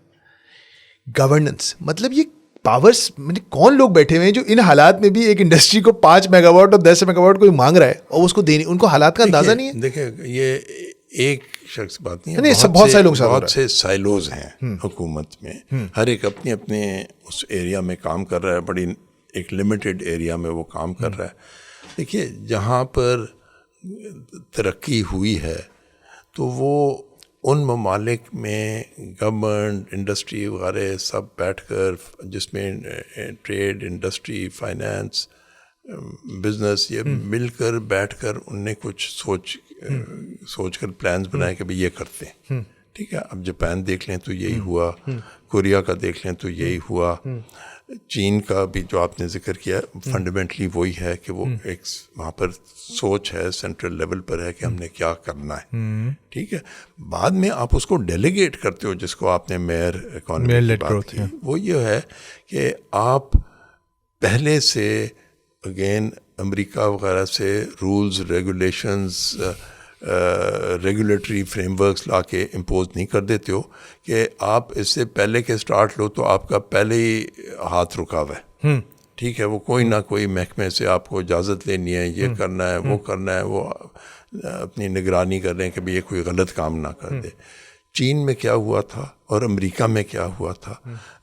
گورننس, مطلب یہ پاورس کون لوگ بیٹھے ہوئے ہیں جو ان حالات میں بھی ایک انڈسٹری کو 5 میگا واٹ اور 10 میگا واٹ کوئی مانگ رہا ہے اور اس کو دینی, ان کو حالات کا اندازہ نہیں ہے. دیکھیں یہ ایک شخص بات نہیں ہے, بہت سارے لوگ, بہت سے سائلوز ہیں حکومت میں, ہر ایک اپنے اپنے اس ایریا میں کام کر رہا ہے, بڑی ایک لمیٹڈ ایریا میں وہ کام کر رہا ہے. دیکھیے جہاں پر ترقی ہوئی ہے تو وہ ان ممالک میں گورنمنٹ, انڈسٹری وغیرہ سب بیٹھ کر, جس میں ٹریڈ, انڈسٹری, فائنانس, بزنس, یہ مل کر بیٹھ کر ان نے کچھ سوچ کر پلانز بنائے کہ بھئی یہ کرتے ہیں. ٹھیک ہے, اب جاپان دیکھ لیں تو یہی ہوا, کوریا کا دیکھ لیں تو یہی ہوا, چین کا بھی جو آپ نے ذکر کیا فنڈامنٹلی وہی ہے کہ وہ ایک وہاں پر سوچ ہے, سینٹرل لیول پر ہے کہ ہم نے کیا کرنا ہے. ٹھیک ہے, بعد میں آپ اس کو ڈیلیگیٹ کرتے ہو, جس کو آپ نے میئر اکانومی کی بات کی, وہ یہ ہے کہ آپ پہلے سے اگین امریکہ وغیرہ سے rules, regulations, regulatory frameworks لا کے امپوز نہیں کر دیتے ہو کہ آپ اس سے پہلے کے سٹارٹ لو تو آپ کا پہلے ہی ہاتھ رکا ہوا ہے. ٹھیک ہے, وہ کوئی نہ کوئی محکمے سے آپ کو اجازت لینی ہے, یہ کرنا ہے, وہ کرنا ہے, وہ اپنی نگرانی کر رہے ہیں کہ بھئی یہ کوئی غلط کام نہ کر دے. چین میں کیا ہوا تھا اور امریکہ میں کیا ہوا تھا؟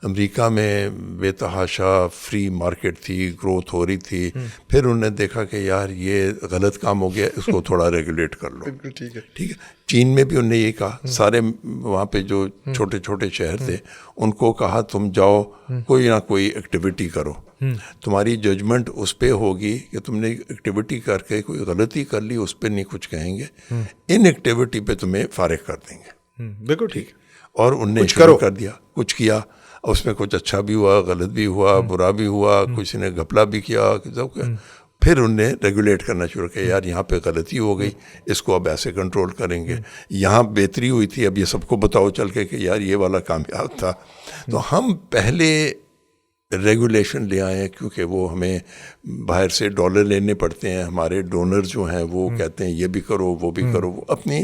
امریکہ میں بے تحاشا فری مارکیٹ تھی, گروتھ ہو رہی تھی, پھر انہوں نے دیکھا کہ یار یہ غلط کام ہو گیا, اس کو تھوڑا ریگولیٹ کر لو. ٹھیک ہے, چین میں بھی انہوں نے یہ کہا, سارے وہاں پہ جو چھوٹے چھوٹے شہر تھے ان کو کہا تم جاؤ کوئی نہ کوئی ایکٹیویٹی کرو, تمہاری ججمنٹ اس پہ ہوگی کہ تم نے ایکٹیویٹی کر کے کوئی غلطی کر لی, اس پہ نہیں کچھ کہیں گے, ان ایکٹیویٹی پہ تمہیں فارغ کر دیں گے. بالکل ٹھیک. اور ان نے شروع کر دیا, کچھ کیا, اس میں کچھ اچھا بھی ہوا, غلط بھی ہوا, برا بھی ہوا, کچھ نے گھپلا بھی کیا, پھر ان نے ریگولیٹ کرنا شروع کیا, یار یہاں پہ غلطی ہو گئی, اس کو اب ایسے کنٹرول کریں گے, یہاں بہتری ہوئی تھی, اب یہ سب کو بتاؤ چل کے کہ یار یہ والا کامیاب تھا. تو ہم پہلے ریگولیشن لے آئے ہیں کیونکہ وہ ہمیں باہر سے ڈالر لینے پڑتے ہیں, ہمارے ڈونر جو ہیں وہ کہتے ہیں یہ بھی کرو, وہ بھی کرو, وہ اپنی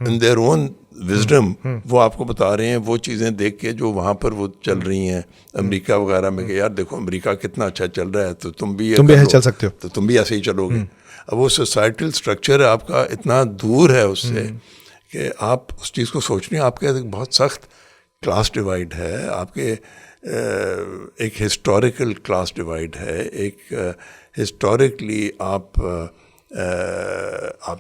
ان دیئر اون وزڈم وہ آپ کو بتا رہے ہیں وہ چیزیں دیکھ کے جو وہاں پر وہ چل رہی ہیں امریکہ وغیرہ میں, کہ یار دیکھو امریکہ کتنا اچھا چل رہا ہے تو تم بھی ایسے چل سکتے ہو, تو تم بھی ایسے ہی چلو گے. اب وہ سوسائٹل سٹرکچر آپ کا اتنا دور ہے اس سے کہ آپ اس چیز کو سوچ رہے ہیں, آپ کے بہت سخت کلاس ڈیوائڈ ہے, آپ کے ایک ہسٹوریکل کلاس ڈیوائڈ ہے, ایک ہسٹوریکلی آپ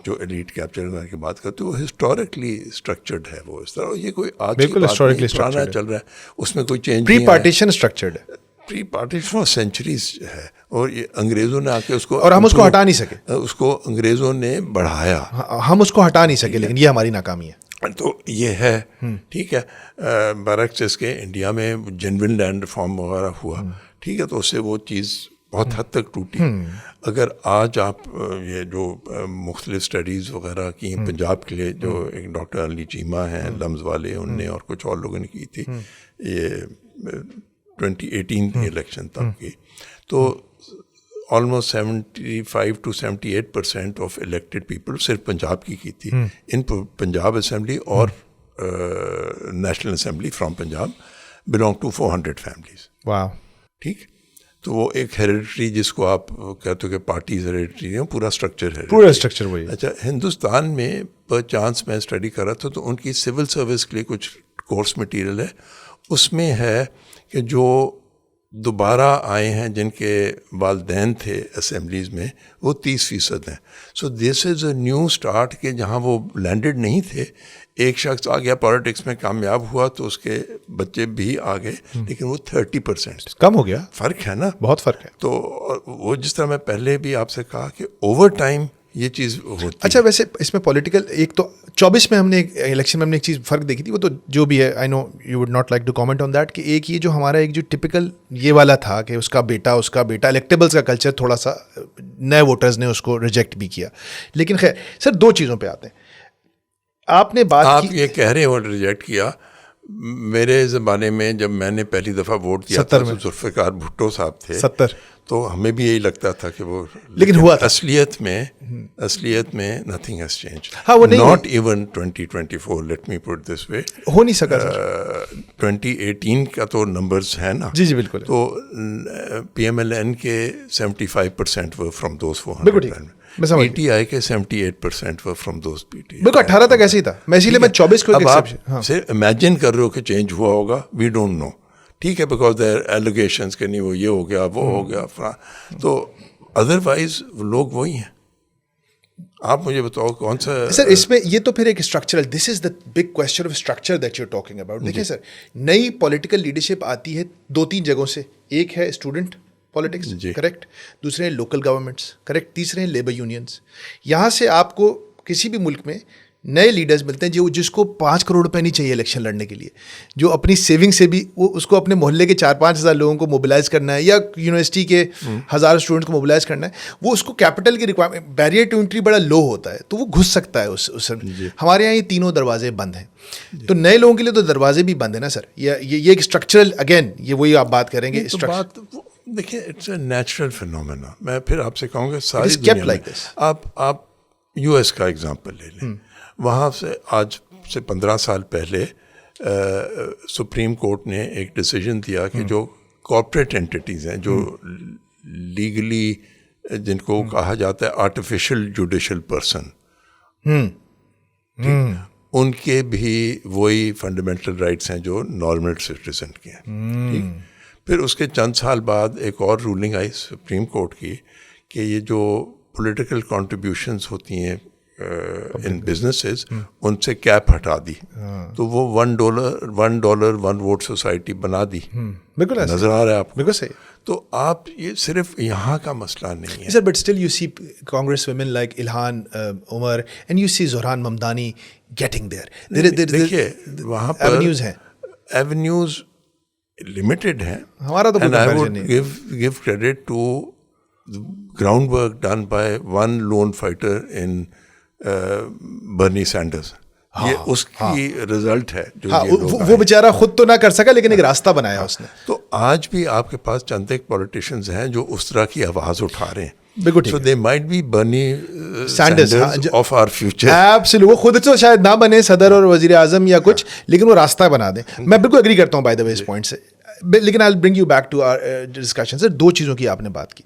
جو ایلیٹ کیپچر کرنے کی بات کرتے ہو وہ ہسٹوریکلی اسٹرکچرڈ ہے, وہ اس طرح, یہ کوئی آج کی بات نہیں, پرانا چل رہا ہے, اس میں کوئی چینج نہیں. پری پارٹیشن اسٹرکچرڈ ہے, پری پارٹیشن سینچریز ہے, اور یہ انگریزوں نے آ کے اس کو, اور ہم اس کو ہٹا نہیں سکے, اس کو انگریزوں نے بڑھایا, ہم اس کو ہٹا نہیں سکے, لیکن یہ ہماری ناکامی ہے. تو یہ ہے. ٹھیک ہے, برعکس اس کے انڈیا میں جنون لینڈ ریفارم وغیرہ ہوا, ٹھیک ہے, تو اس سے وہ چیز بہت حد تک ٹوٹی. اگر آج آپ یہ جو مختلف اسٹڈیز وغیرہ کی ہیں پنجاب کے لیے, جو ایک ڈاکٹر علی چیمہ ہیں لمز والے, ان نے اور کچھ اور لوگوں نے کی تھی, یہ 2018 الیکشن تک کی, تو almost 75 to 78% of elected people صرف پنجاب کی تھی, ان پنجاب اسمبلی اور national assembly from Punjab belong to 400 families. Wow. ٹھیک, تو وہ ایک ہیریڈیٹری, جس کو آپ کہتے ہو کہ پارٹیز ہیریڈیٹری ہیں, پورا اسٹرکچر وہی. اچھا, ہندوستان میں پر چانس میں اسٹڈی کر رہا تھا تو ان کی سول سروس کے لیے کچھ کورس مٹیریل ہے, اس میں ہے کہ جو دوبارہ آئے ہیں جن کے والدین تھے اسمبلیز میں وہ 30% ہیں. سو دس از اے نیو اسٹارٹ کہ جہاں وہ لینڈڈ نہیں تھے, ایک شخص آ گیا پالیٹکس میں کامیاب ہوا تو اس کے بچے بھی آ گئے, لیکن وہ 30% کم ہو گیا. فرق ہے نا, بہت فرق ہے. تو وہ جس طرح میں پہلے بھی آپ سے کہا کہ اوور ٹائم یہ چیز ہوتی. اچھا, ویسے اس میں پولیٹیکل, ایک تو 24 میں ہم نے الیکشن میں ہم نے ایک چیز فرق دیکھی تھی, وہ تو جو بھی ہے, I know you would not like to comment on that, کہ ایک یہ جو ہمارا ایک جو ٹپکل یہ والا تھا کہ اس کا بیٹا الیکٹیبلس کا کلچر, تھوڑا سا نئے ووٹرز نے اس کو ریجیکٹ بھی کیا. لیکن خیر سر, دو چیزوں پہ آتے ہیں. آپ نے بات آپ یہ کہہ رہے ہیں وہ ریجیکٹ کیا, میرے زمانے میں جب میں نے پہلی دفعہ ووٹ دیا تھا تو ذوالفقار بھٹو صاحب تھے, تو ہمیں بھی یہی لگتا تھا کہ وہ, لیکن ہوا تھا اصلیت میں nothing has changed. ہاں وہ نہیں, not even 2024, let me put this way, ہو نہیں سکا. 2018 کا تو نمبرز ہیں نا. جی بالکل. تو PMLN کے 75% were from those 400. بالکل PTI کے 78% were from those PTI. بالکل 18 تک ایسے ہی تھا. میں اسی لیے میں 24 کو اب آپ سے امیجن کر رہے ہو کہ چینج ہوا ہوگا, وی ڈونٹ نو. ٹھیک ہے, بیکاز دیر ایلیگیشنس کہ نہیں وہ یہ ہو گیا وہ ہو گیا تو ادروائز لوگ وہی ہیں. آپ مجھے بتاؤ کون سا سر اس میں یہ تو پھر ایک structural, this is the big question of structure that you talking about. دیکھیں سر, نئی پولیٹیکل لیڈرشپ آتی ہے 2-3 جگہوں سے. ایک ہے اسٹوڈنٹ پالیٹکس, کریکٹ, دوسرے ہیں لوکل گورنمنٹس, کریکٹ, تیسرے ہیں لیبر یونینس. یہاں سے آپ کو کسی بھی ملک میں نئے لیڈرز ملتے ہیں جو جس کو 5 کروڑ روپے نہیں چاہیے الیکشن لڑنے کے لیے, جو اپنی سیونگ سے بھی وہ اس کو اپنے محلے کے 4-5 ہزار لوگوں کو موبلائز کرنا ہے یا یونیورسٹی کے 1000 اسٹوڈنٹ کو موبلائز کرنا ہے, وہ اس کو کیپٹل کی ریکوائرمنٹ, بیریئر ٹو انٹری بڑا لو ہوتا ہے تو وہ گھس سکتا ہے اس ہمارے یہاں یہ تینوں دروازے بند ہیں. تو نئے لوگوں کے لیے تو دروازے بھی بند ہیں نا سر. یہ ایک اسٹرکچرل, اگین یہ وہی آپ بات کریں گے. دیکھیے اٹس اے نیچرل فینومینا. میں پھر آپ سے کہوں گا ساری دنیا میں آپ US کا ایگزامپل لے لیں. وہاں سے آج سے 15 سال پہلے سپریم کورٹ نے ایک ڈیسیجن دیا کہ جو کارپوریٹ اینٹیز ہیں, جو لیگلی جن کو کہا جاتا ہے آرٹیفیشل جوڈیشل پرسن, ان کے بھی وہی فنڈامنٹل رائٹس ہیں جو نارمل سٹیزن کے ہیں. ٹھیک, پھر اس کے چند سال بعد ایک اور رولنگ آئی سپریم کورٹ کی کہ یہ جو پولیٹیکل کنٹریبیوشنز ہوتی ہیں ان بزنسز, ان سے کیپ ہٹا دی, تو وہ $1 1 ووٹ سوسائٹی بنا دی. بالکل نظر آ رہا ہے آپ کو. بالکل صحیح. تو آپ یہ صرف یہاں کا مسئلہ نہیں ہے sir, but still you see congresswomen like Ilhan Omar and you see Zohran Mamdani getting there. دیکھیے وہاں پر ایونیوز ہیں, ایونیوز لمیٹڈ ہیں. ہمارا تو and I would give credit to groundwork done by one lone fighter in Bernie Sanders. یہ اس کی رزلٹ ہے جو وہ بیچارہ خود تو نہ کر سکا لیکن ایک راستہ بنایا اس نے. تو آج بھی آپ کے پاس چند ایک پولیٹیشینز ہیں جو اس طرح کی آواز اٹھا رہے ہیں. بالکل ٹھیک. So they might be Bernie Sanders of our future. Absolutely. وہ خود تو شاید نہ بنے صدر اور وزیر اعظم یا کچھ, لیکن وہ راستہ بنا دیں. میں بالکل اگری کرتا ہوں by the way us point سے, لیکن I will bring you back to our discussion. Sir 2 چیزوں کی آپ نے بات کی.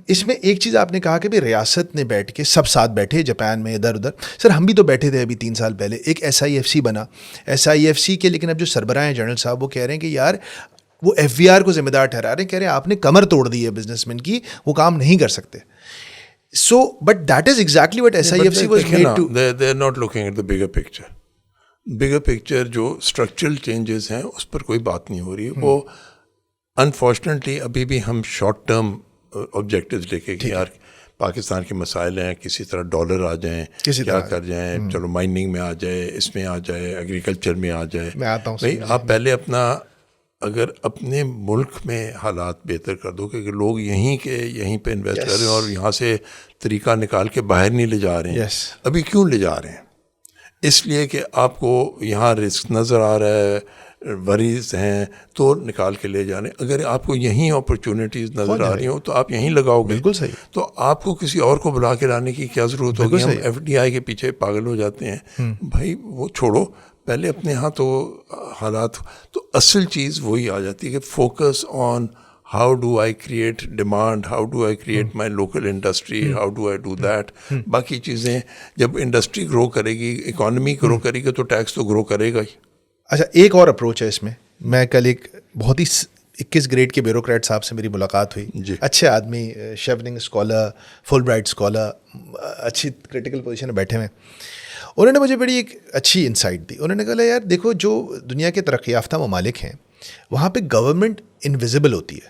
اس میں ایک چیز آپ نے کہا کہ بھی ریاست نے بیٹھ کے سب ساتھ بیٹھے جاپان میں ادھر ادھر. سر ہم بھی تو بیٹھے تھے ابھی 3 سال پہلے, ایک SIFC بنا, SIFC کے, لیکن اب جو سربراہ ہیں جنرل صاحب وہ کہہ رہے ہیں کہ یار وہ FVR کو ذمہ دار ٹھہرا رہے ہیں, کہہ رہے ہیں آپ نے کمر توڑ دی ہے بزنس مین کی, وہ کام نہیں کر سکتے. So, but that is exactly what SIFC was made to. They are not looking at the bigger picture. Bigger picture جو structural changes ہیں اس پر کوئی بات نہیں ہو رہی. وہ unfortunately ابھی بھی ہم short term objectives لے کے کہ یار پاکستان کے مسائل ہیں, کسی طرح ڈالر آ جائیں, کیا کر جائیں, چلو مائننگ میں آ جائے, اس میں آ جائے, ایگریکلچر میں آ جائے. میں آتا ہوں بھائی آپ پہلے اپنا اگر اپنے ملک میں حالات بہتر کر دو کہ لوگ یہیں پہ انویسٹ کر رہے ہیں اور یہاں سے طریقہ نکال کے باہر نہیں لے جا رہے ہیں. ابھی کیوں لے جا رہے ہیں؟ اس لیے کہ آپ کو یہاں رسک نظر آ رہا ہے, وریز ہیں تو نکال کے لے جا رہے ہیں. اگر آپ کو یہیں اپرچونیٹیز نظر آ رہی ہوں تو آپ یہیں لگاؤ گے. بالکل صحیح. تو آپ کو کسی اور کو بلا کے لانے کی کیا ضرورت ہوگی؟ ہم FDI کے پیچھے پاگل ہو جاتے ہیں. بھائی وہ چھوڑو, پہلے اپنے ہاں تو حالات. تو اصل چیز وہی آ جاتی ہے کہ focus on how do I create demand, how do I create my local industry, how do I do that. باقی چیزیں جب انڈسٹری گرو کرے گی, اکانومی گرو کرے گی تو ٹیکس تو گرو کرے گا ہی. اچھا ایک اور اپروچ ہے اس میں. میں کل ایک بہت ہی 21 گریڈ کے بیوروکریٹ صاحب سے میری ملاقات ہوئی. اچھے آدمی, شیوننگ اسکالر, فل برائٹ اسکالر, اچھی کریٹیکل پوزیشن میں بیٹھے ہوئے. انہوں نے مجھے بڑی ایک اچھی انسائٹ دی. انہوں نے کہا یار دیکھو جو دنیا کے ترقی یافتہ ممالک ہیں وہاں پہ گورنمنٹ انویزیبل ہوتی ہے.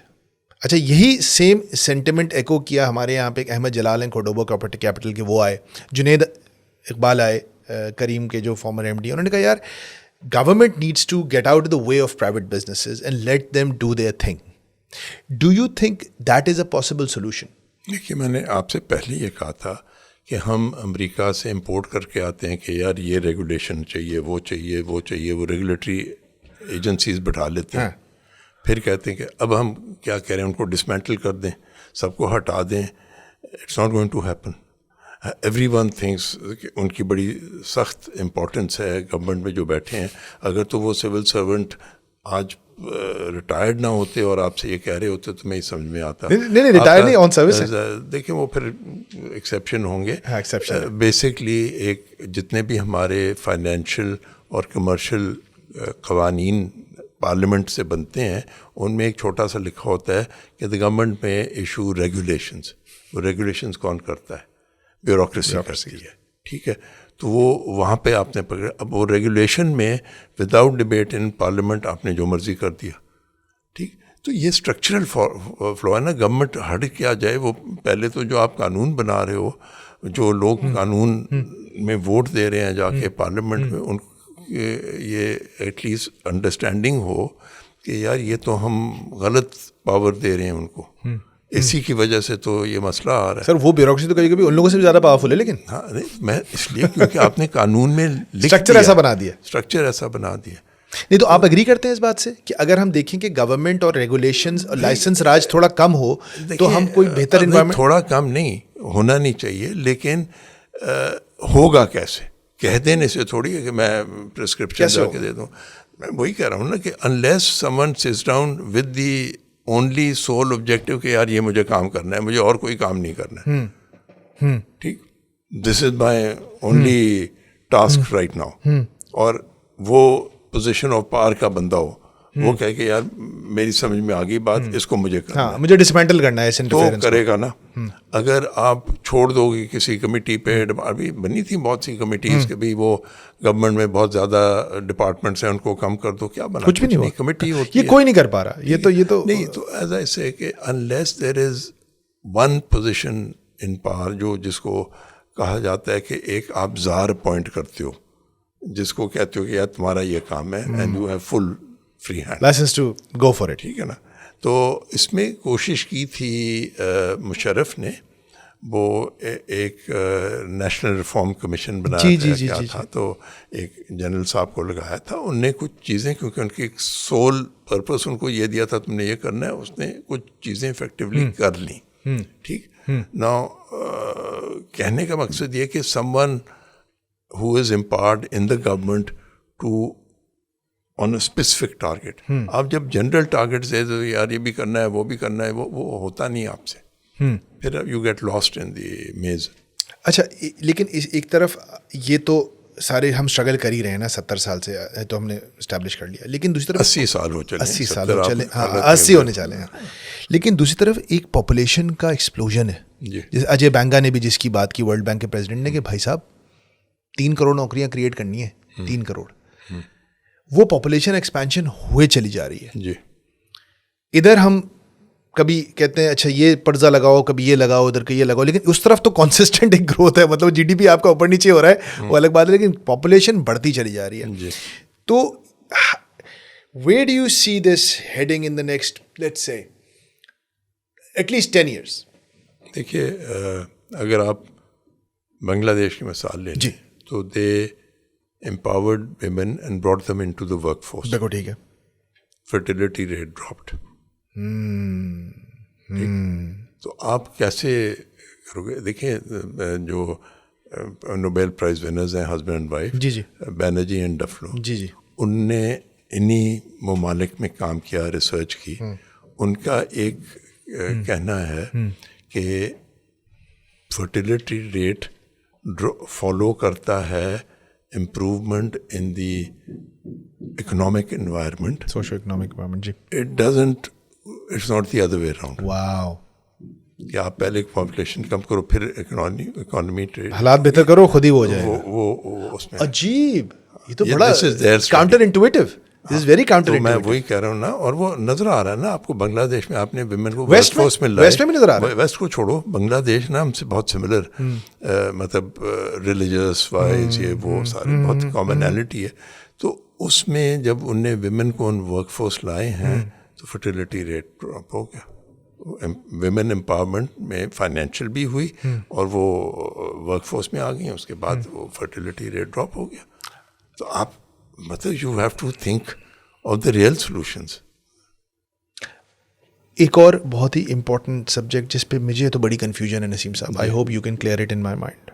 اچھا یہی سیم سینٹیمنٹ ایکو کیا ہمارے یہاں پہ ایک احمد جلال ہیں کوڈوبو کیپٹل کے, وہ آئے, جنید اقبال آئے کریم کے جو فارمر MD. انہوں نے کہا یار government needs to get out of the way of private businesses and let them do their thing. Do you think that is a possible solution? دیکھیے میں نے آپ سے پہلے یہ کہا تھا کہ ہم امریکہ سے امپورٹ کر کے آتے ہیں کہ یار یہ ریگولیشن چاہیے, وہ چاہیے, وہ چاہیے, وہ ریگولیٹری ایجنسیز بٹھا لیتے ہیں. پھر کہتے ہیں کہ اب ہم کیا کہہ رہے ہیں، ان کو ڈسمینٹل کر دیں، سب کو ہٹا دیں. It's not going to happen. Everyone thinks کہ ان کی بڑی سخت امپورٹنس ہے گورنمنٹ میں جو بیٹھے ہیں. اگر تو وہ سول سرونٹ آج ریٹائرڈ نہ ہوتے اور آپ سے یہ کہہ رہے ہوتے تو میں یہ سمجھ میں آتا. نہیں ریٹائر نہیں، آن سروس. دیکھیں وہ پھر ایکسیپشن ہوں گے. ایکسیپشن بیسکلی ایک جتنے بھی ہمارے فائنینشیل اور کمرشل قوانین پارلیمنٹ سے بنتے ہیں ان میں ایک چھوٹا سا لکھا ہوتا ہے کہ دا گورنمنٹ میں ایشو ریگولیشنز. وہ ریگولیشنز کون کرتا ہے؟ بیوروکریسی کرتی ہے. ٹھیک ہے، تو وہ وہاں پہ آپ نے پکڑا. اب وہ ریگولیشن میں وداؤٹ ڈبیٹ ان پارلیمنٹ آپ نے جو مرضی کر دیا. ٹھیک، تو یہ اسٹرکچرل فلو ہے نا. گورنمنٹ ہٹ کیا جائے، وہ پہلے تو جو آپ قانون بنا رہے ہو، جو لوگ قانون میں ووٹ دے رہے ہیں جا کے پارلیمنٹ میں، ان یہ ایٹ لیسٹ انڈرسٹینڈنگ ہو کہ یار یہ تو ہم غلط پاور دے رہے ہیں ان کو. اسی کی وجہ سے تو یہ مسئلہ آ رہا ہے. سر وہ بیوروکریسی تو کبھی کبھی ان لوگوں سے بھی زیادہ پاورفل ہے. لیکن ہاں نہیں، میں اس لیے کیونکہ آپ نے قانون میں اسٹرکچر ایسا بنا دیا. اسٹرکچر ایسا بنا دیا. نہیں تو آپ اگری کرتے ہیں اس بات سے کہ اگر ہم دیکھیں کہ گورنمنٹ اور ریگولیشنز اور لائسنس راج تھوڑا کم ہو تو ہم کوئی بہتر انوائرمنٹ. تھوڑا کم نہیں ہونا نہیں چاہیے، لیکن ہوگا کیسے؟ کہہ دینے سے تھوڑی ہے کہ میں پرسکرپشن جا کے دے دوں. میں وہی کہہ رہا ہوں نا کہ unless someone sits down with the only sole objective کہ یار یہ مجھے کام کرنا ہے، مجھے اور کوئی کام نہیں کرنا ہے. ٹھیک، this is my only task right now. اور وہ پوزیشن آف پاور کا بندہ ہو، وہ کہے کہ یار میری سمجھ میں آ گئی بات، اس کو مجھے کرنا ہے، مجھے ڈسمینٹل کرنا ہے، تو کرے گا نا. اگر آپ چھوڑ دو گے کسی کمیٹی پہ، ابھی بنی تھی بہت سی کمیٹیز کہ بھائی وہ گورنمنٹ میں بہت زیادہ ڈپارٹمنٹس ہیں ان کو کم کر دو، کیا بنا؟ کچھ بھی نہیں. کمیٹی ہوتی ہے، یہ کوئی نہیں کر پا رہا. یہ تو نہیں. تو ایز آئی سے کہ unless there is one position in power, جو جس کو کہا جاتا ہے کہ ایک آپ زار اپوائنٹ کرتے ہو، جس کو کہتے ہو کہ یار تمہارا یہ کام ہے and you have full free hand licence to go for it. ٹھیک ہے نا. تو اس میں کوشش کی تھی مشرف نے، وہ ایک نیشنل ریفارم کمیشن بنایا گیا تھا، تو ایک جنرل صاحب کو لگایا تھا. ان نے کچھ چیزیں، کیونکہ ان کی ایک سول پرپس ان کو یہ دیا تھا تم نے یہ کرنا ہے، اس نے کچھ چیزیں افیکٹولی کر لیں. ٹھیک نا. کہنے کا مقصد یہ کہ some one who is empowered in the government to on a specific target. آپ جب جنرل ٹارگیٹ دے دو یار یہ بھی کرنا ہے وہ بھی کرنا ہے، وہ ہوتا نہیں آپ سے، پھر یو گیٹ لاسٹ ان دی میز. اچھا، لیکن ایک طرف یہ تو سارے ہم اسٹرگل کر ہی رہے ہیں نا، 70 سال سے تو ہم نے اسٹیبلش کر لیا. لیکن دوسری طرف 80 سال ہو چلے، 80 سال ہو چلے، 80 ہونے چلے ہیں. لیکن دوسری طرف ایک پاپولیشن کا ایکسپلوژن ہے. جیسے اجے بینگا نے بھی جس کی بات کی ورلڈ بینک کے پریزیڈنٹ نے، کہ بھائی صاحب 3 کروڑ نوکریاں کریٹ کرنی ہے، 3 کروڑ. وہ پاپولیشن ایکسپینشن ہوئے چلی جا رہی ہے. جی ادھر ہم کبھی کہتے ہیں اچھا یہ پرزہ لگاؤ، کبھی یہ لگاؤ، ادھر کا یہ لگاؤ، لیکن اس طرف تو کانسسٹنٹ ایک گروتھ ہے. مطلب جی ڈی پی آپ کا اوپر نیچے ہو رہا ہے وہ الگ بات ہے، لیکن پاپولیشن بڑھتی چلی جا رہی ہے. تو where do you see this heading in the next let's say at least 10 years؟ دیکھیے، اگر آپ بنگلہ دیش کی مثال لیں تو دے empowered women and brought them into the workforce. دیکھو ٹھیک ہے، fertility rate dropped. تو آپ کیسے کرو گے؟ دیکھیں جو نوبیل پرائز ونرز ہیں ہسبینڈ اینڈ وائف، جی بینرجی اینڈ ڈفلو، جی ان نے انہی ممالک میں کام کیا، ریسرچ کی. ان کا ایک کہنا ہے کہ فرٹیلیٹی ریٹ فالو کرتا ہے improvement in the economic environment, socio economic environment. جی it doesn't, it's not the other way around. Wow, کہ آپ پہلے پاپولیشن کم کرو پھر اکانومی حالات بہتر کرو، خود ہی وہ ہو جائے. وہ اس میں عجیب، یہ تو بڑا counter intuitive. This is very counter intuitive. میں وہی کہہ رہا ہوں نا. اور وہ نظر آ رہا ہے نا آپ کو بنگلہ دیش میں، آپ نے ویمن کو ویسٹ فورس میں نظر آ رہا ہے. ویسٹ کو چھوڑو، بنگلہ دیش نا ہم سے بہت سملر، مطلب ریلیجس وائز یہ وہ سارے بہت کامنالٹی ہے. تو اس میں جب ان نے ویمن کو ان ورک فورس لائے ہیں تو فرٹیلیٹی ریٹ ڈراپ ہو گیا. ویمن امپاورمنٹ میں فائنینشیل بھی ہوئی اور وہ ورک فورس میں آ گئی، اس کے بعد وہ فرٹیلیٹی ریٹ ڈراپ ہو گیا. تو آپ مطلب you have to think of the real solutions. ایک اور بہت ہی امپورٹنٹ سبجیکٹ جس پہ مجھے تو بڑی کنفیوژن ہے Naseem sahab, I hope you can clear it in my mind.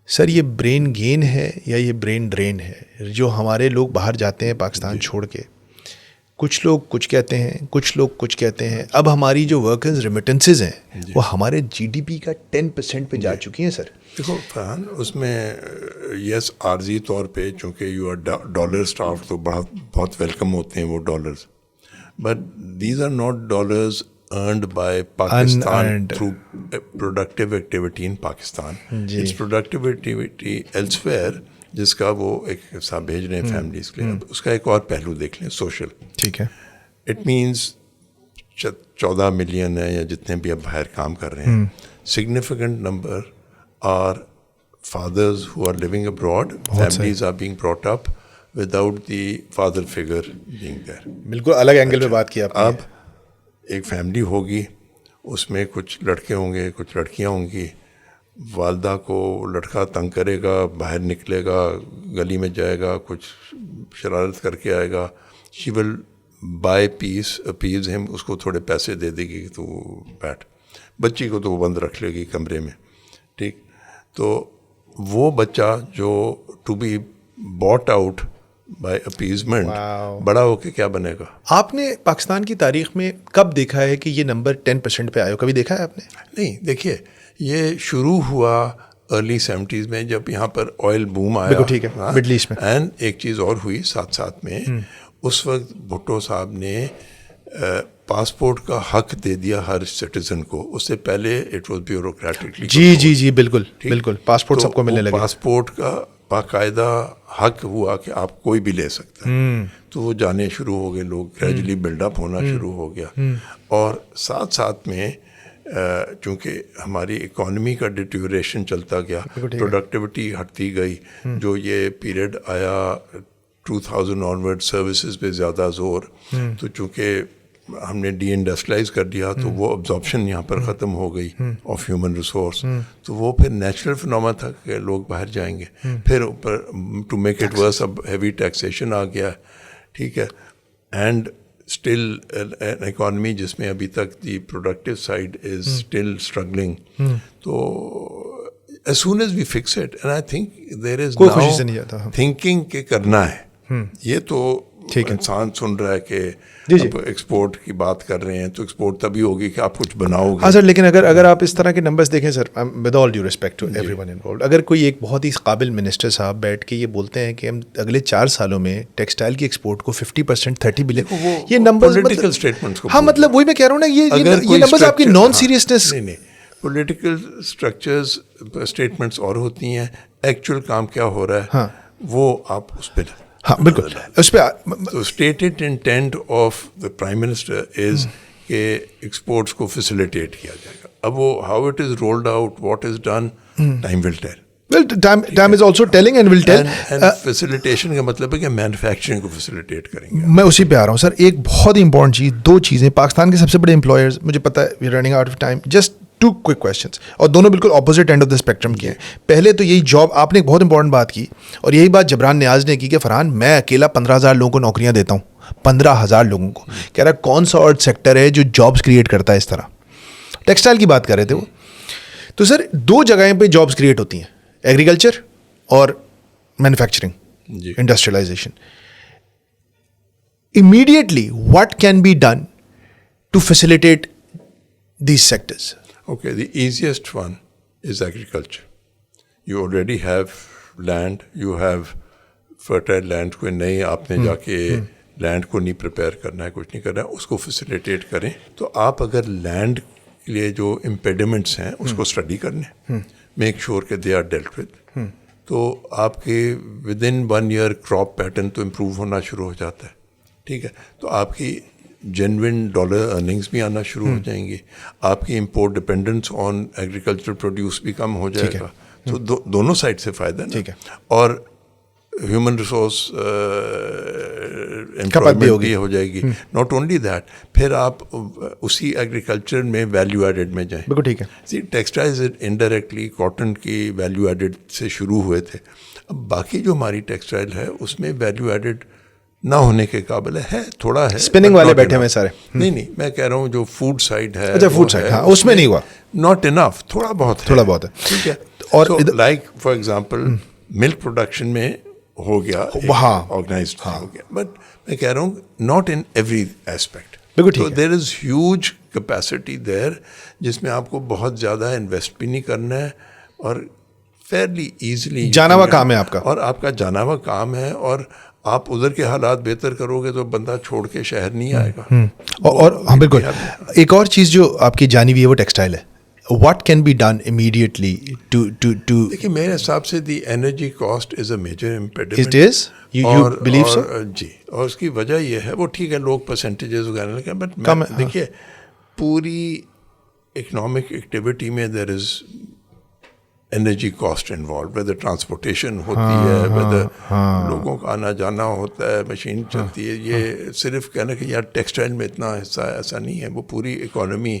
Sir یہ برین گین ہے یا یہ برین ڈرین ہے؟ جو ہمارے لوگ باہر جاتے ہیں پاکستان چھوڑ کے, کچھ لوگ کچھ کہتے ہیں, کچھ لوگ کچھ کہتے ہیں. اب ہماری جو ورکرز ریمیٹنسز ہیں وہ ہمارے جی ڈی پی کا 10% پہ جا چکی ہیں سر. دیکھو فرحان, اس میں یس عارضی طور پہ چونکہ یو آر ڈالر اسٹاف تو بہت ویلکم ہوتے ہیں وہ dollars, but these are not dollars earned by Pakistan through productive activity in Pakistan. It's productive activity elsewhere جس کا وہ ایک حصہ بھیج رہے ہیں فیملیز کے لیے. اس کا ایک اور پہلو دیکھ لیں, سوشل. ٹھیک ہے. اٹ مینس 14 ملین ہے یا جتنے بھی اب باہر کام کر رہے ہیں, significant number are fathers who are living abroad. Families are being brought up without the father figure being there. بالکل الگ اینگل پہ بات کیا آپ نے. اب ایک فیملی ہوگی, اس میں کچھ لڑکے ہوں گے, کچھ لڑکیاں ہوں گی. والدہ کو لڑکا تنگ کرے گا, باہر نکلے گا, گلی میں جائے گا, کچھ شرارت کر کے آئے گا. شی ول بائی اپیز ہم, اس کو تھوڑے پیسے دے دے گی کہ تو بیٹھ. بچی کو تو وہ بند رکھ لے گی کمرے میں, ٹھیک. تو وہ بچہ جو to be bought out by appeasement, بڑا ہو کے کیا بنے گا؟ آپ نے پاکستان کی تاریخ میں کب دیکھا ہے کہ یہ نمبر 10% پہ آیا؟ کبھی دیکھا ہے آپ نے؟ نہیں. دیکھیے یہ شروع ہوا ارلی 70s میں جب یہاں پر آئل بوم آیا, ٹھیک ہے, مڈل ایسٹ میں. اینڈ ایک چیز اور ہوئی ساتھ ساتھ میں, اس وقت بھٹو صاحب نے پاسپورٹ کا حق دے دیا ہر سٹیزن کو. اس سے پہلے اٹ واز بیوروکریٹکلی. جی بالکل بالکل, پاسپورٹ سب کو ملنے لگا. پاسپورٹ کا باقاعدہ حق ہوا کہ آپ کوئی بھی لے سکتا ہے. تو وہ جانے شروع ہو گئے لوگ, گریجولی بلڈ اپ ہونا شروع ہو گیا. اور ساتھ ساتھ میں چونکہ ہماری اکانومی کا ڈیٹیوریشن چلتا گیا, پروڈکٹیوٹی ہٹتی گئی. جو یہ پیریڈ آیا 2000 آنورڈ, سروسز پہ زیادہ زور. تو چونکہ ہم نے ڈی انڈسٹریلائز کر دیا تو وہ ابزارپشن یہاں پر ختم ہو گئی آف ہیومن ریسورس. تو وہ پھر نیچرل فنومنا تھا کہ لوگ باہر جائیں گے. پھر اوپر ٹو میک اٹ ورس اب ہیوی ٹیکسیشن آ گیا, ٹھیک ہے. اینڈ اسٹل این اکانومی جس میں ابھی تک the productive side is still struggling. تو as soon as we fix it, and I think there is now thinking کہ کرنا ہے. یہ تو انسان سن رہا ہے کہ اب ایکسپورٹ کی بات کر رہے ہیں, تو ایکسپورٹ تبھی ہوگی کہ آپ کچھ بناؤ گے. ہاں سر, لیکن اگر آپ اس طرح کے نمبرز دیکھیں sir, with all due respect to everyone involved, اگر کوئی ایک بہت ہی قابل منسٹر صاحب بیٹھ کے یہ بولتے ہیں کہ ہم اگلے 4 سالوں میں ٹیکسٹائل کی ایکسپورٹ کو 50% 30 بلین, یہ نمبرز پولیٹیکل اسٹیٹمنٹس کو, ہاں مطلب وہی میں کہہ رہا ہوں نا, یہ نمبرز آپ کی نان سیریسنس. نہیں, پولیٹیکل اسٹرکچرز اسٹیٹمنٹس اور ہوتی ہیں, ایکچوئل کام کیا ہو رہا ہے وہ آپ اس پہ. ہاں بالکل, اس پہ stated intent of the prime minister is کہ ایکسپورٹس کو فیسیلیٹیٹ کیا جائے گا. اب وہ how it is rolled out, what is done, time will tell. Time is also telling and will tell. Facilitation کا مطلب ہے کہ مینوفیکچرنگ کو فیسیلیٹیٹ کریں گے. میں اسی پہ آ رہا ہوں سر. ایک بہت ہی امپورٹنٹ چیز, 2 چیزیں. پاکستان کے سب سے بڑے امپلائرز, مجھے پتا ہے we running out of time, just 2 quick questions, اور دونوں بالکل opposite end of the spectrum کے ہیں. پہلے تو یہی جاب, آپ نے ایک بہت امپورٹنٹ بات کی, اور یہی بات جبران نیاز نے کی کہ فرحان میں اکیلا 15,000 لوگوں کو نوکریاں دیتا ہوں, 15,000 لوگوں کو. کہہ رہا کون سا اور سیکٹر ہے جو جابس کریٹ کرتا ہے اس طرح. ٹیکسٹائل کی بات کر رہے تھے وہ. تو سر 2 جگہیں پہ جابس کریٹ ہوتی ہیں, ایگریکلچر اور manufacturing, industrialisation. Immediately what can be done to facilitate these sectors? Okay, the easiest one is agriculture. You already have land, you have fertile land. کوئی نہیں آپ نے جا کے لینڈ کو نہیں پریپیئر کرنا ہے, کچھ نہیں کرنا ہے, اس کو فیسیلیٹیٹ کریں. تو آپ اگر لینڈ کے لیے جو امپیڈیمنٹس ہیں اس کو اسٹڈی کرنے, میک شیور کہ دے آر ڈیلٹ ود, تو آپ کے with in 1 year crop pattern تو امپروو ہونا شروع ہو جاتا ہے, ٹھیک ہے. تو آپ کی جینوئن ڈالر ارننگس بھی آنا شروع ہو جائیں گی, آپ کی import dependence on agriculture produce بھی کم ہو جائے گا. تو دونوں سائڈ سے فائدہ ہے, ٹھیک ہے. اور ہیومن ریسورس امپلائمنٹ بھی ہو جائے گی. ناٹ اونلی دیٹ, پھر آپ اسی ایگریکلچر میں ویلیو ایڈیڈ میں جائیں. بالکل ٹھیک ہے. سی ٹیکسٹائلز انڈائریکٹلی کاٹن کی ویلیو ایڈیڈ سے شروع ہوئے تھے. اب باقی جو ہماری ٹیکسٹائل ہے اس میں ویلیو ایڈیڈ نہ ہونے کے قابل ہے تھوڑا ہے. اسپننگ والے بیٹھے ہوئے سارے. نہیں میں کہہ رہا ہوں جو فوڈ سائڈ ہے. اچھا فوڈ سائڈ, ہاں اس میں نہیں ہوا. ناٹ انف, تھوڑا بہت ہے. ٹھیک ہے. اور like for example milk production میں ہو گیا, آرگنائزڈ ہو گیا, بٹ میں کہہ رہا ہوں ناٹ ان ایوری ایسپیکٹ. تو دیر از ہیوج کیپیسٹی دیر جس میں آپ کو بہت زیادہ انویسٹ بھی نہیں کرنا ہے اور فیئرلی ایزیلی جانا ہوا کام ہے آپ کا, اور آپ کا جانا ہوا کام ہے, اور آپ ادھر کے حالات بہتر کرو گے تو بندہ چھوڑ کے شہر نہیں آئے گا. اور ہاں بالکل. ایک اور چیز جو آپ کی جانی ہوئی ہے وہ ٹیکسٹائل ہے. What can be done immediately to دیکھیے میرے حساب سے the energy cost is a major impediment. It is? You believe so? جی, اور اس کی وجہ یہ ہے, وہ ٹھیک ہے لوگ پرسنٹیجز وغیرہ لگے, بٹ دیکھیے پوری اکنامک ایکٹیویٹی میں there is energy cost involved, whether transportation ہوتی ہے, ویدر لوگوں کا آنا جانا ہوتا ہے, مشین چلتی ہے. یہ صرف کہنا کہ یار ٹیکسٹائل میں اتنا حصہ ہے, ایسا نہیں ہے. وہ پوری اکانومی.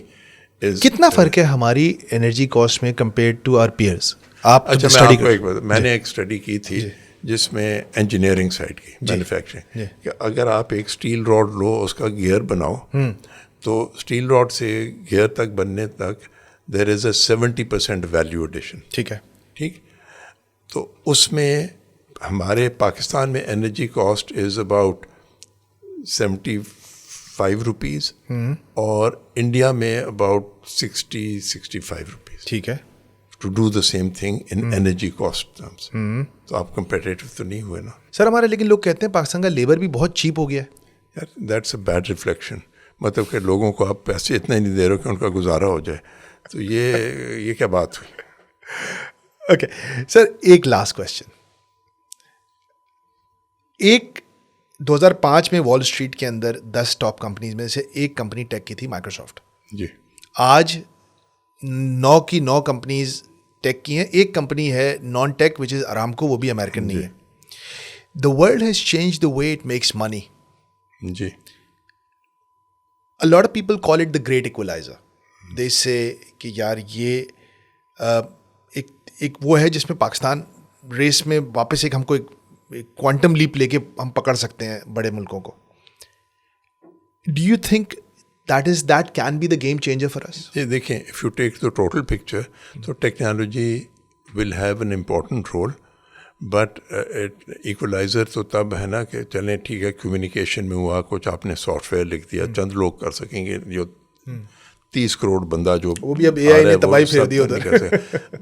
کتنا فرق ہے ہماری انرجی کاسٹ میں کمپیئرڈ ٹو آر پیئرس؟ آپ میں نے ایک اسٹڈی کی تھی جس میں انجینئرنگ سائڈ کی, مینوفیکچرنگ, کہ اگر آپ ایک اسٹیل راڈ لو, اس کا گیئر بناؤ, تو اسٹیل راڈ سے گیئر تک بننے تک دیر از اے 70% ویلیو ایڈیشن. ٹھیک ہے, ٹھیک. تو اس میں ہمارے پاکستان میں energy cost is about 75 rupees, اور انڈیا میں اباؤٹ 60-65 روپیز. ٹھیک ہے, to do the same thing in energy cost terms. تو آپ کمپیٹیٹو تو نہیں ہوئے نا سر ہمارے. لیکن لوگ کہتے ہیں پاکستان کا لیبر بھی بہت چیپ ہو گیا ہے. یار دیٹس اے بیڈ ریفلیکشن. مطلب کہ لوگوں کو آپ پیسے اتنے نہیں دے رہے کہ ان کا گزارا ہو جائے, تو یہ کیا بات ہوئی. اوکے سر, ایک لاسٹ کوشچن. 2005 میں وال اسٹریٹ کے اندر 10 ٹاپ کمپنیز میں سے ایک کمپنی ٹیک کی تھی, مائکروسافٹ. جی. آج 9 کی 9 کمپنیز ٹیک کی ہیں. ایک کمپنی ہے نان ٹیک وچ از ارامکو, وہ بھی امریکن نہیں ہے. The world has change the way it makes money. جی. A lot of people call it the great equalizer. They say کہ یار یہ ایک وہ ہے جس میں پاکستان ریس میں واپس ایک ہم کو ایک کوانٹم لیپ لے کے ہم پکڑ سکتے ہیں بڑے ملکوں کو. Do you think that can be the game changer for us? یہ دیکھیں, if you take the total picture, تو technology will have an important role, but equaliser تو تب ہے نا کہ چلیں ٹھیک ہے کمیونیکیشن میں ہوا, کچھ آپ نے سافٹ ویئر لکھ دیا, چند لوگ کر سکیں گے, جو 30 کروڑ بندہ جو وہ بھی اب اے آئی نے تباہی پھیر دی ادھر.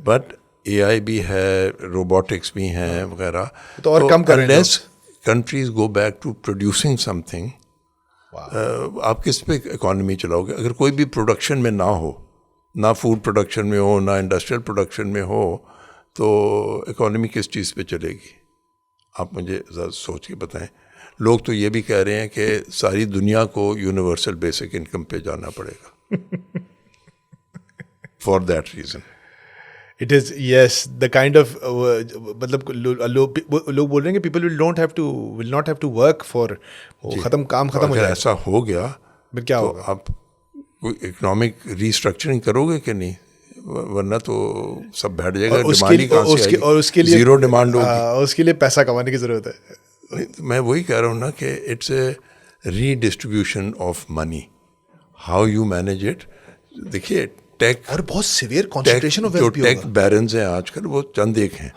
بٹ اے آئی بھی ہے, روبوٹکس بھی ہیں وغیرہ, تو اور کم کریں. unless countries go back to producing something, آپ کس پہ اکانومی چلاؤ گے؟ اگر کوئی بھی پروڈکشن میں نہ ہو, نہ فوڈ پروڈکشن میں ہو, نہ انڈسٹریل پروڈکشن میں ہو, تو اکانومی کس چیز پہ چلے گی؟ آپ مجھے ذرا سوچ کے بتائیں. لوگ تو یہ بھی کہہ رہے ہیں کہ ساری دنیا کو یونیورسل بیسک انکم پہ جانا پڑے گا. For that reason it is yes the kind of مطلب لوگ بول رہے ہیں کہ people will not have to work for, کام ختم ہو جائے. ایسا ہو گیا پھر کیا ہوگا؟ آپ اکنامک ریسٹرکچرنگ کرو گے کہ نہیں؟ ورنہ تو سب بیٹھ جائے گا. اور اس کے لیے زیرو ڈیمانڈ ہوگی, اس کے لیے پیسہ کمانے کی ضرورت ہے. میں وہی کہہ رہا ہوں نا کہ it's a redistribution of money, how you manage it. دیکھیے ٹیک اور بہت سیویئر کنسنٹریشن آف ویلتھ بھی ہوگا. جو ٹیک بیرنز ہیں آج کل وہ چند ایک ہیں,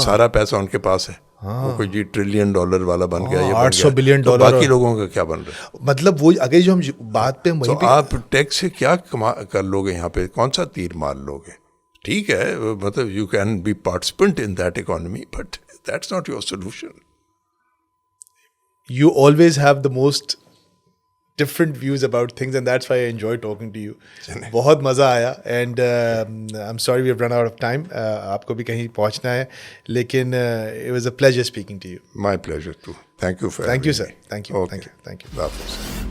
سارا پیسہ ان کے پاس ہے. وہ کوئی $1 ٹریلین والا بن گیا, 800 بلین ڈالر, باقی لوگوں کا کیا بن رہا ہے؟ مطلب وہ اگر جو ہم بات پہ تو آپ ٹیکس سے کیا کر لو گے یہاں پہ؟ کون سا تیر مار لو گے؟ ٹھیک ہے مطلب you can be participant in that economy, but that's not your solution. You always have the most different views about things and that's why I enjoy talking to you. بہت مزہ آیا and I'm sorry we have run out of time. آپ کو بھی کہیں پہنچنا ہے, لیکن it was a pleasure speaking to you. My pleasure too. Thank you for Thank you sir. Thank you. Okay. Thank you. Allah Hafiz.